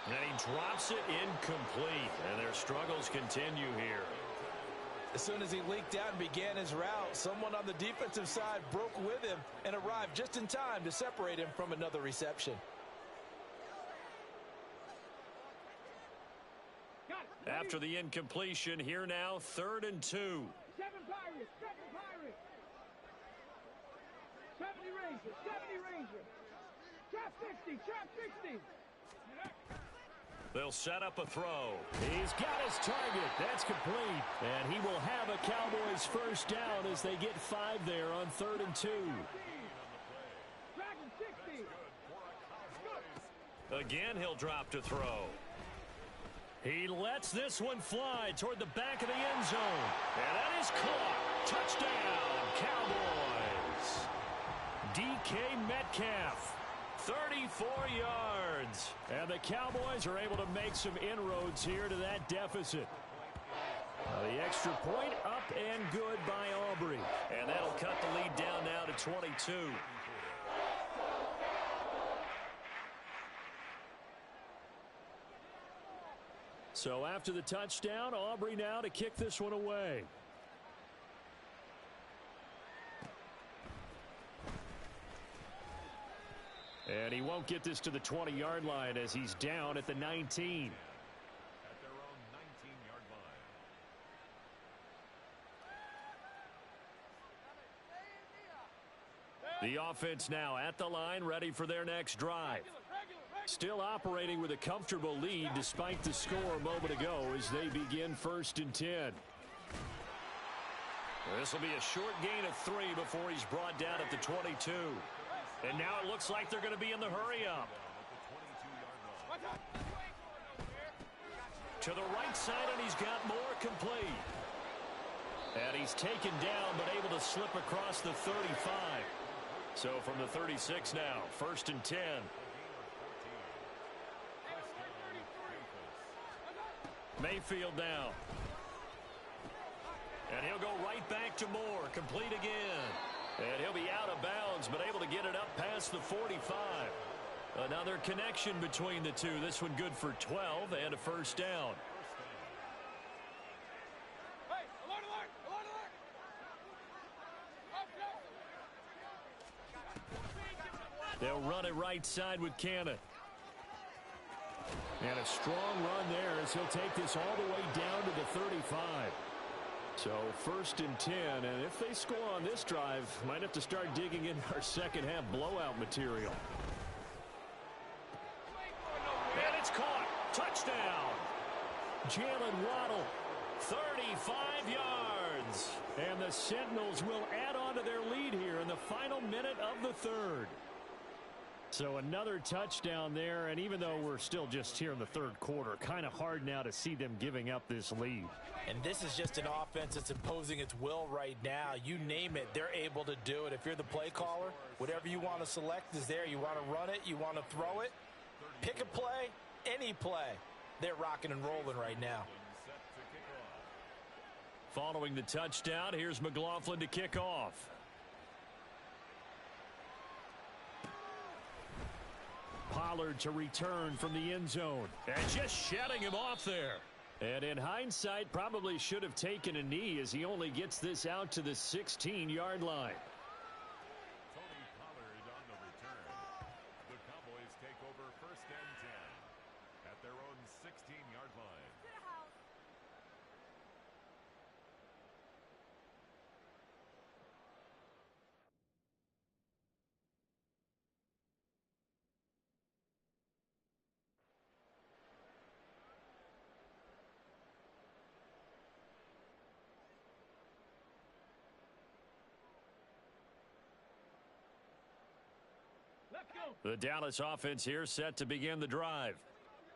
And he drops it incomplete. And their struggles continue here. As soon as he leaked out and began his route, someone on the defensive side broke with him and arrived just in time to separate him from another reception. After the incompletion, here now, 3rd and 2. 7 Pirates. 70 Ranger. Trap 60. They'll set up a throw. He's got his target. That's complete. And he will have a Cowboys 1st down as they get 5 there on 3rd and 2. Again, he'll drop to throw. He lets this one fly toward the back of the end zone. And that is caught. Touchdown, Cowboys. DK Metcalf. 34 yards. And the Cowboys are able to make some inroads here to that deficit. The extra point up and good by Aubrey. And that'll cut the lead down now to 22. So after the touchdown, Aubrey now to kick this one away. And he won't get this to the 20-yard line as he's down at the 19. At their own 19-yard line. The offense now at the line, ready for their next drive. Still operating with a comfortable lead despite the score a moment ago as they begin 1st and 10. This will be a short gain of 3 before he's brought down at the 22. And now it looks like they're going to be in the hurry-up. To the right side, and he's got more complete. And he's taken down, but able to slip across the 35. So from the 36 now, 1st and 10. Mayfield now. And he'll go right back to Moore. Complete again. And he'll be out of bounds, but able to get it up past the 45. Another connection between the two. This one good for 12 and a 1st down. Hey, alert, alert, alert, alert. They'll run it right side with Cannon. And a strong run there as he'll take this all the way down to the 35. So 1st and 10, and if they score on this drive, might have to start digging in our second half blowout material. And it's caught. Touchdown. Jalen Waddle, 35 yards. And the Sentinels will add on to their lead here in the final minute of the 3rd. So another touchdown there, and even though we're still just here in the 3rd quarter, kind of hard now to see them giving up this lead. And this is just an offense that's imposing its will right now. You name it, they're able to do it. If you're the play caller, whatever you want to select is there. You want to run it, you want to throw it, pick a play, any play. They're rocking and rolling right now. Following the touchdown, here's McLaughlin to kick off. Pollard to return from the end zone. And just shutting him off there. And in hindsight, probably should have taken a knee as he only gets this out to the 16-yard line. Tony Pollard on the return. The Cowboys take over 1st and 10 at their own 16-yard line. The Dallas offense here set to begin the drive.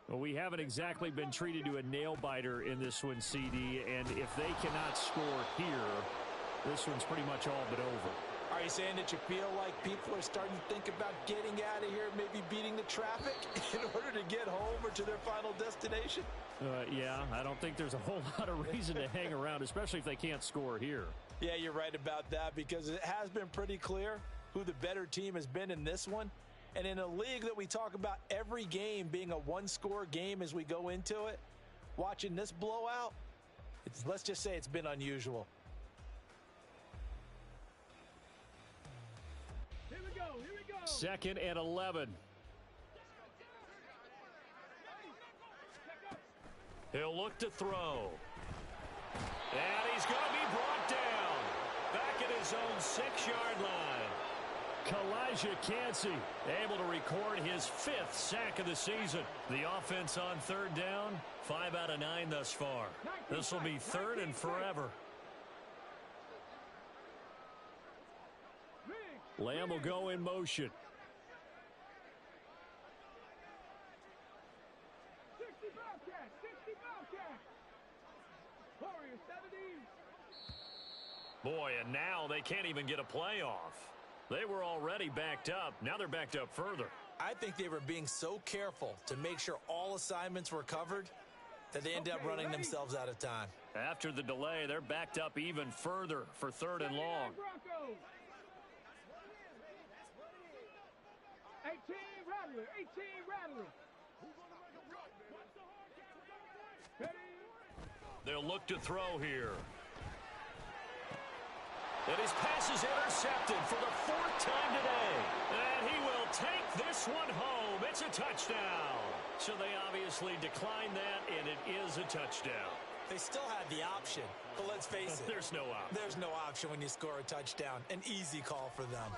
Well, we haven't exactly been treated to a nail-biter in this one, CD, and if they cannot score here, this one's pretty much all but over. Are you saying that you feel like people are starting to think about getting out of here, maybe beating the traffic in order to get home or to their final destination? Yeah, I don't think there's a whole lot of reason to hang around, especially if they can't score here. Yeah, you're right about that because it has been pretty clear who the better team has been in this one. And in a league that we talk about every game being a one-score game as we go into it, watching this blowout, let's just say it's been unusual. Here we go, here we go. 2nd and 11. He'll look to throw. And he's going to be brought down. Back at his own 6-yard line. Kalijah Cansey able to record his 5th sack of the season. The offense on 3rd down, 5 out of 9 thus far. This will be 3rd and forever. Lamb will go in motion. 60 Bobcats, 60 Bobcats. Warriors 70. Boy, and now they can't even get a playoff. They were already backed up. Now they're backed up further. I think they were being so careful to make sure all assignments were covered that they end up running themselves out of time. After the delay, they're backed up even further for 3rd and long. 18 Rattler, 18 Rattler. They'll look to throw here. And his pass is intercepted for the 4th time today. And he will take this one home. It's a touchdown. So they obviously declined that, and it is a touchdown. They still had the option, but let's face it. There's no option. There's no option when you score a touchdown. An easy call for them.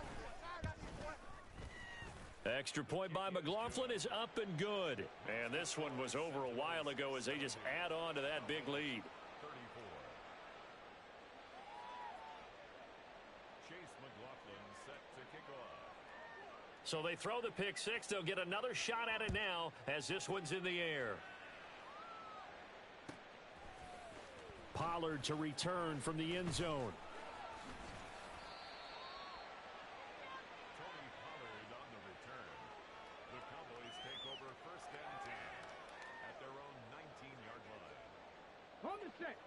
Extra point by McLaughlin is up and good. And this one was over a while ago as they just add on to that big lead. 34. Chase McLaughlin set to kick off. So they throw the pick six. They'll get another shot at it now as this one's in the air. Pollard to return from the end zone. Tony Pollard on the return. The Cowboys take over 1st and 10 at their own 19-yard line. On the set.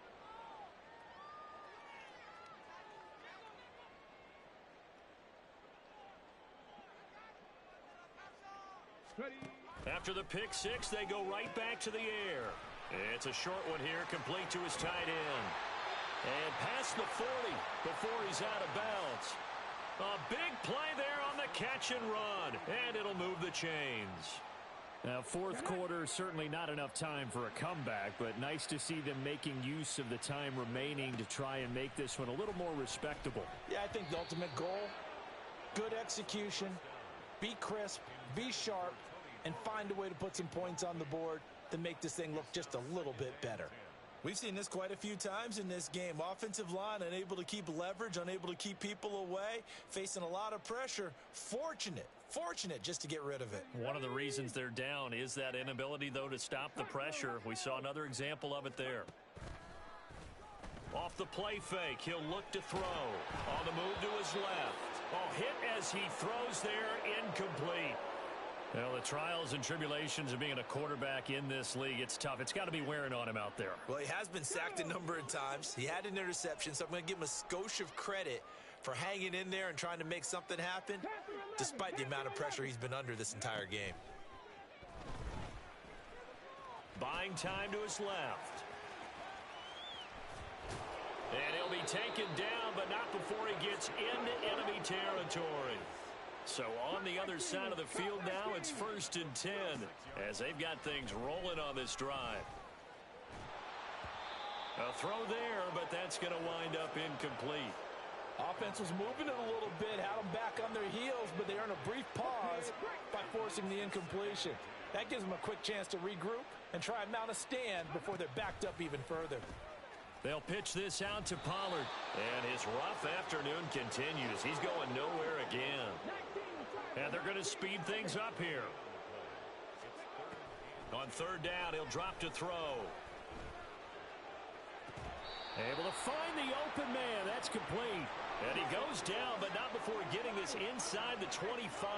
Ready. After the pick six, they go right back to the air. It's a short one here, complete to his tight end. And past the 40 before he's out of bounds. A big play there on the catch and run, and it'll move the chains. Now, 4th quarter, certainly not enough time for a comeback, but nice to see them making use of the time remaining to try and make this one a little more respectable. Yeah, I think the ultimate goal, good execution, be crisp, be sharp, and find a way to put some points on the board to make this thing look just a little bit better. We've seen this quite a few times in this game. Offensive line unable to keep leverage, unable to keep people away, facing a lot of pressure. Fortunate just to get rid of it. One of the reasons they're down is that inability, though, to stop the pressure. We saw another example of it there. Off the play fake, he'll look to throw. On the move to his left. Oh, hit as he throws there, incomplete. Well, the trials and tribulations of being a quarterback in this league, it's tough. It's got to be wearing on him out there. Well, he has been sacked a number of times. He had an interception, so I'm going to give him a skosh of credit for hanging in there and trying to make something happen, despite the amount of pressure he's been under this entire game. Buying time to his left. And he'll be taken down, but not before he gets into enemy territory. So on the other side of the field now, it's 1st and 10 as they've got things rolling on this drive. A throw there, but that's going to wind up incomplete. Offense was moving it a little bit, had them back on their heels, but they earn a brief pause by forcing the incompletion. That gives them a quick chance to regroup and try and mount a stand before they're backed up even further. They'll pitch this out to Pollard, and his rough afternoon continues. He's going nowhere again. And they're going to speed things up here. On 3rd down, he'll drop to throw. Able to find the open man. That's complete. And he goes down, but not before getting this inside the 25.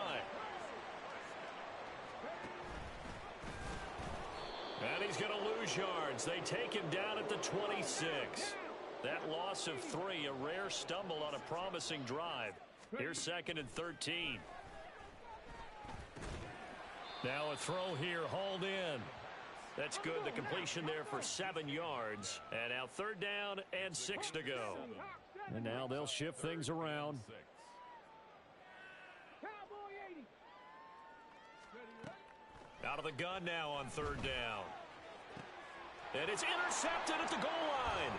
And he's going to lose yards. They take him down at the 26. That loss of 3, a rare stumble on a promising drive. Here's 2nd and 13. Now a throw here, hauled in. That's good. The completion there for 7 yards. And now 3rd down and 6 to go. And now they'll shift things around. Out of the gun now on 3rd down. And it's intercepted at the goal line.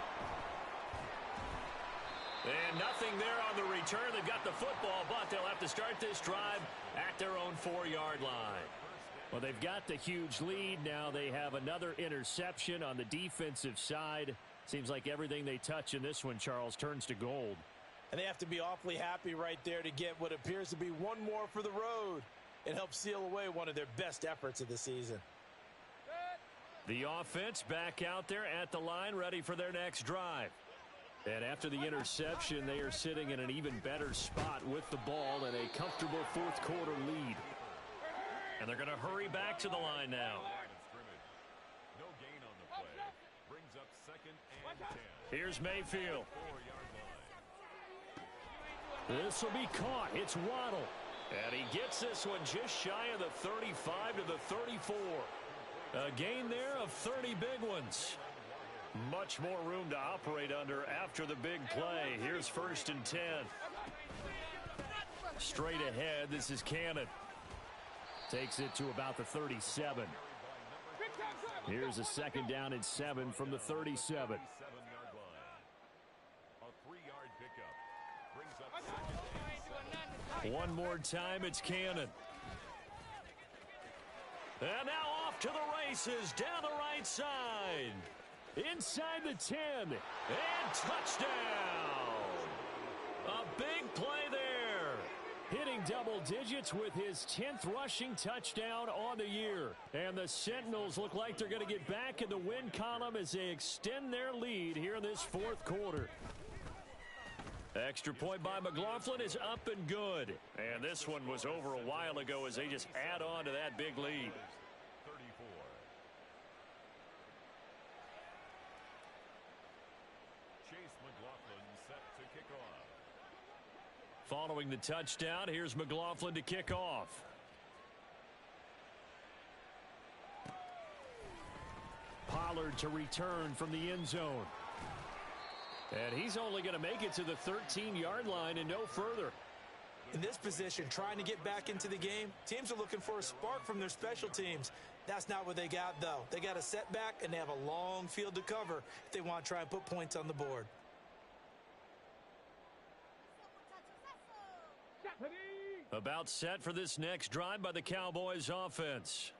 And nothing there on the return. They've got the football, but they'll have to start this drive at their own 4-yard line. Well, they've got the huge lead. Now they have another interception on the defensive side. Seems like everything they touch in this one, Charles, turns to gold. And they have to be awfully happy right there to get what appears to be one more for the road. It helps seal away one of their best efforts of the season. The offense back out there at the line, ready for their next drive. And after the interception, they are sitting in an even better spot with the ball and a comfortable 4th quarter lead. And they're going to hurry back to the line now. No gain on the play. Here's Mayfield. This will be caught. It's Waddle. And he gets this one just shy of the 35 to the 34. A gain there of 30 big ones. Much more room to operate under after the big play. Here's 1st and 10. Straight ahead, this is Cannon. Takes it to about the 37. Here's a 2nd down and 7 from the 37. One more time, it's Cannon. And now off to the races, down the right side. Inside the 10, and touchdown. A big play there. Hitting double digits with his 10th rushing touchdown on the year. And the Sentinels look like they're going to get back in the win column as they extend their lead here in this 4th quarter. Extra point by McLaughlin is up and good. And this one was over a while ago as they just add on to that big lead. Following the touchdown, here's McLaughlin to kick off. Pollard to return from the end zone. And he's only going to make it to the 13-yard line and no further. In this position, trying to get back into the game, teams are looking for a spark from their special teams. That's not what they got, though. They got a setback, and they have a long field to cover if they want to try and put points on the board. About set for this next drive by the Cowboys offense.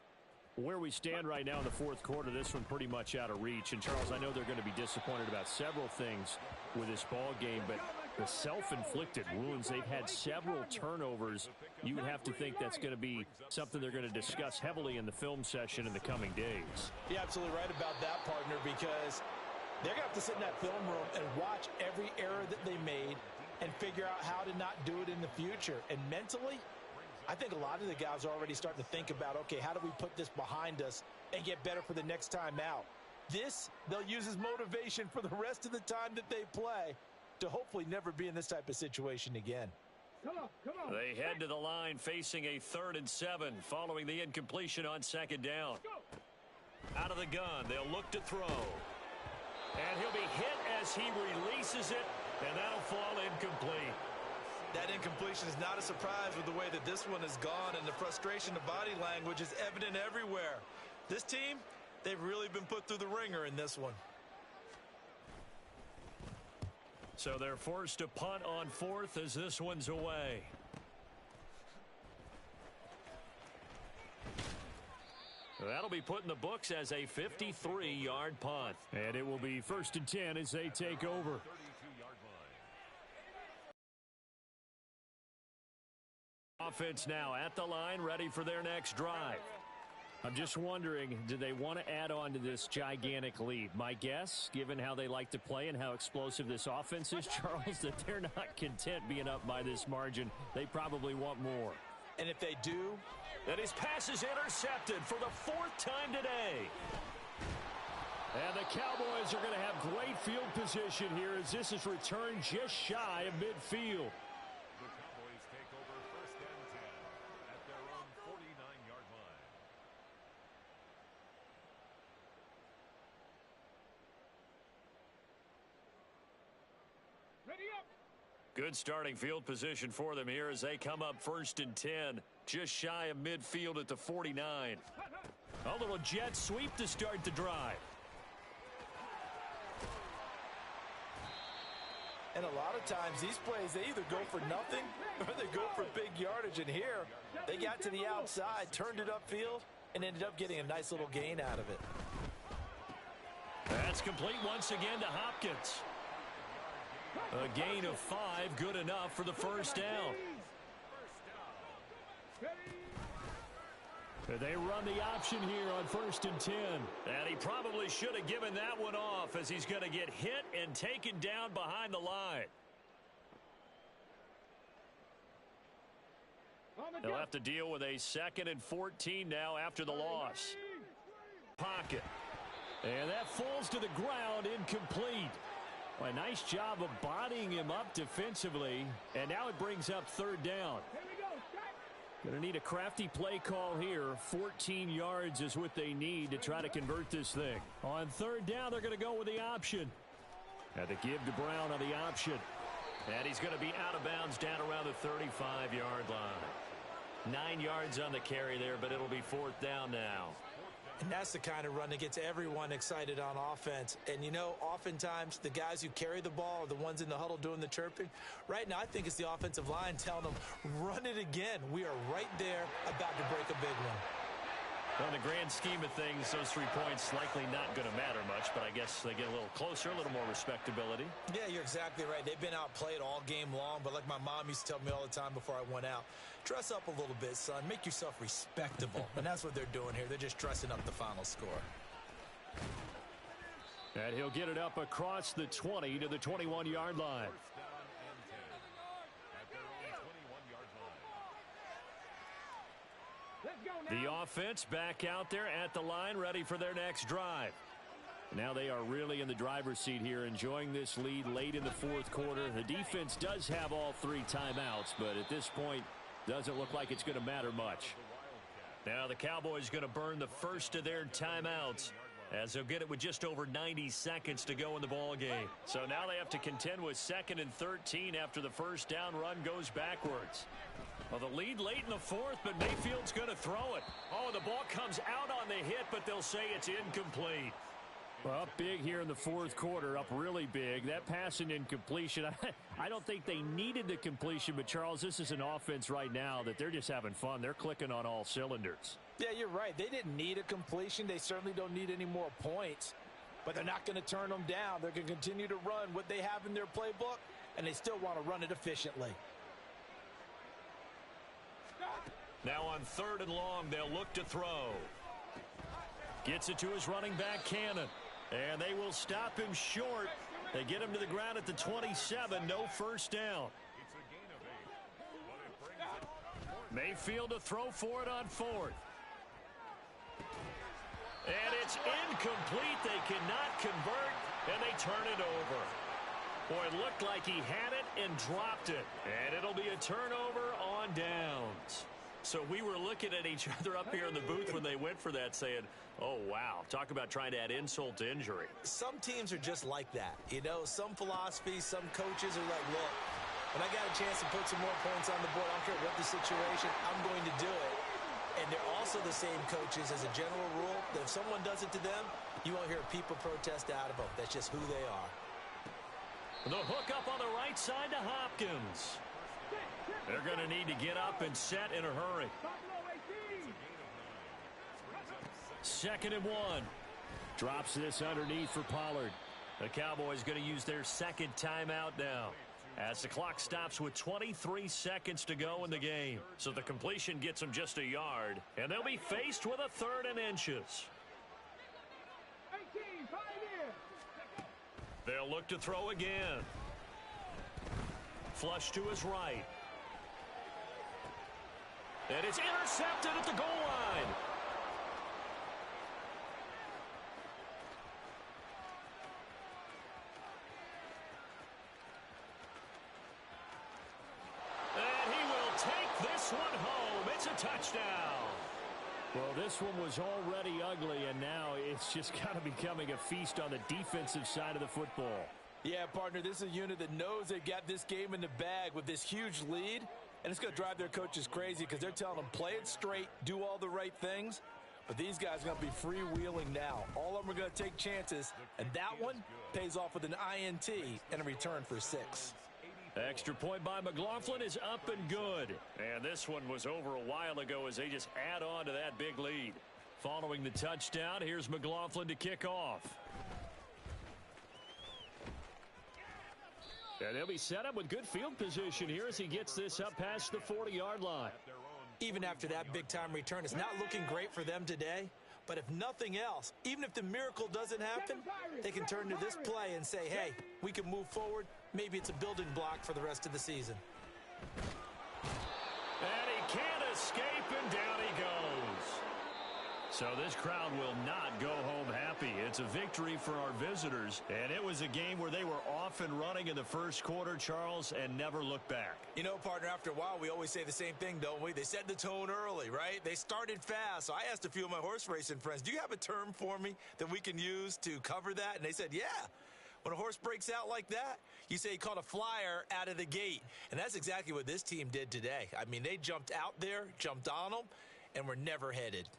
Where we stand right now in the 4th quarter, this one pretty much out of reach. And, Charles, I know they're going to be disappointed about several things with this ball game, but the self-inflicted wounds, they've had several turnovers. You would have to think that's going to be something they're going to discuss heavily in the film session in the coming days. You're absolutely right about that, partner, because they're going to have to sit in that film room and watch every error that they made and figure out how to not do it in the future. And mentally, I think a lot of the guys are already starting to think about, okay, how do we put this behind us and get better for the next time out? This, they'll use as motivation for the rest of the time that they play to hopefully never be in this type of situation again. Come on. They head to the line facing a 3rd and 7 following the incompletion on 2nd down. Out of the gun, they'll look to throw. And he'll be hit as he releases it, and that'll fall incomplete. That incompletion is not a surprise with the way that this one has gone, and the frustration of body language is evident everywhere. This team, they've really been put through the ringer in this one. So they're forced to punt on 4th as this one's away. That'll be put in the books as a 53-yard punt. And it will be 1st and 10 as they take over. Offense now at the line, ready for their next drive. I'm just wondering, do they want to add on to this gigantic lead? My guess, given how they like to play and how explosive this offense is, Charles, that they're not content being up by this margin. They probably want more. And if they do, and his pass is intercepted for the 4th time today. And the Cowboys are going to have great field position here as this is returned just shy of midfield. The Cowboys take over 1st and 10 at their own 49-yard line. Ready up. Good starting field position for them here as they come up 1st and 10, just shy of midfield at the 49. A little jet sweep to start the drive. And a lot of times these plays, they either go for nothing or they go for big yardage. And here, they got to the outside, turned it upfield, and ended up getting a nice little gain out of it. That's complete once again to Hopkins. A gain of 5, good enough for the 1st down. They run the option here on 1st and 10. And he probably should have given that one off as he's going to get hit and taken down behind the line. They'll have to deal with a 2nd and 14 now after the loss. Pocket. And that falls to the ground, incomplete. Well, a nice job of bodying him up defensively, and now it brings up third down. Going to need a crafty play call here. 14 yards is what they need to try to convert this thing. On third down, they're going to go with the option. And the give to Brown on the option. And he's going to be out of bounds down around the 35-yard line. 9 yards on the carry there, but it'll be fourth down now. And that's the kind of run that gets everyone excited on offense. And, you know, oftentimes the guys who carry the ball are the ones in the huddle doing the chirping. Right now, I think it's the offensive line telling them, run it again. We are right there about to break a big one. Well, in the grand scheme of things, those 3 points likely not going to matter much, but I guess they get a little closer, a little more respectability. Yeah, you're exactly right. They've been outplayed all game long, but like my mom used to tell me all the time before I went out, dress up a little bit, son. Make yourself respectable. And that's what they're doing here. They're just dressing up the final score. And he'll get it up across the 20 to the 21-yard line. The offense back out there at the line, ready for their next drive. Now they are really in the driver's seat here, enjoying this lead late in the fourth quarter. The defense does have all 3 timeouts, but at this point, doesn't look like it's going to matter much. Now the Cowboys going to burn the first of their timeouts, as they'll get it with just over 90 seconds to go in the ball game. So now they have to contend with 2nd and 13 after the first down run goes backwards. Well, the lead late in the fourth, but Mayfield's going to throw it. Oh, the ball comes out on the hit, but they'll say it's incomplete. Well, up big here in the fourth quarter, up really big. That pass and incompletion, I don't think they needed the completion, but Charles, this is an offense right now that they're just having fun. They're clicking on all cylinders. Yeah, you're right. They didn't need a completion. They certainly don't need any more points, but they're not going to turn them down. They're going to continue to run what they have in their playbook, and they still want to run it efficiently. Now on 3rd and long, they'll look to throw. Gets it to his running back, Cannon. And they will stop him short. They get him to the ground at the 27. No first down. Mayfield to throw for it on 4th. And it's incomplete. They cannot convert, and they turn it over. Boy, it looked like he had it and dropped it. And it'll be a turnover on downs. So we were looking at each other up here in the booth when they went for that saying, oh, wow, talk about trying to add insult to injury. Some teams are just like that. You know, some philosophies, some coaches are like, look, when I got a chance to put some more points on the board, I don't care what the situation, I'm going to do it. And they're also the same coaches as a general rule that if someone does it to them, you won't hear a peep of protest out of them. That's just who they are. The hook up on the right side to Hopkins. They're going to need to get up and set in a hurry. 2nd and 1. Drops this underneath for Pollard. The Cowboys going to use their 2nd timeout now, as the clock stops with 23 seconds to go in the game. So the completion gets them just a yard, and they'll be faced with a 3rd and inches. They'll look to throw again. Flush to his right. And it's intercepted at the goal line. And he will take this one home. It's a touchdown. Well, this one was already ugly, and now it's just kind of becoming a feast on the defensive side of the football. Yeah, partner, this is a unit that knows they've got this game in the bag with this huge lead, and it's going to drive their coaches crazy because they're telling them play it straight, do all the right things. But these guys are going to be freewheeling now. All of them are going to take chances, and that one pays off with an INT and a return for 6. Extra point by McLaughlin is up and good. And this one was over a while ago as they just add on to that big lead. Following the touchdown, here's McLaughlin to kick off. And they'll be set up with good field position here as he gets this up past the 40-yard line. Even after that big-time return, it's not looking great for them today. But if nothing else, even if the miracle doesn't happen, they can turn to this play and say, hey, we can move forward. Maybe it's a building block for the rest of the season. And he can't escape, and down he goes. So this crowd will not go home happy. It's a victory for our visitors, and it was a game where they were off and running in the first quarter, Charles, and never looked back. You know, partner, after a while, we always say the same thing, don't we? They set the tone early, right? They started fast. So I asked a few of my horse racing friends, do you have a term for me that we can use to cover that? And they said, yeah. When a horse breaks out like that, you say he caught a flyer out of the gate. And that's exactly what this team did today. I mean, they jumped out there, jumped on them, and were never headed.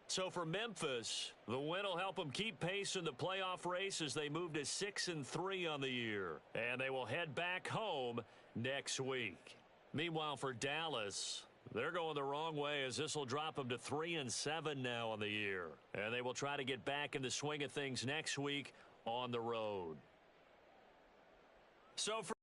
So for Memphis, the win will help them keep pace in the playoff race as they move to 6-3 on the year. And they will head back home next week. Meanwhile, for Dallas, they're going the wrong way as this will drop them to 3-7 now on the year. And they will try to get back in the swing of things next week on the road. So for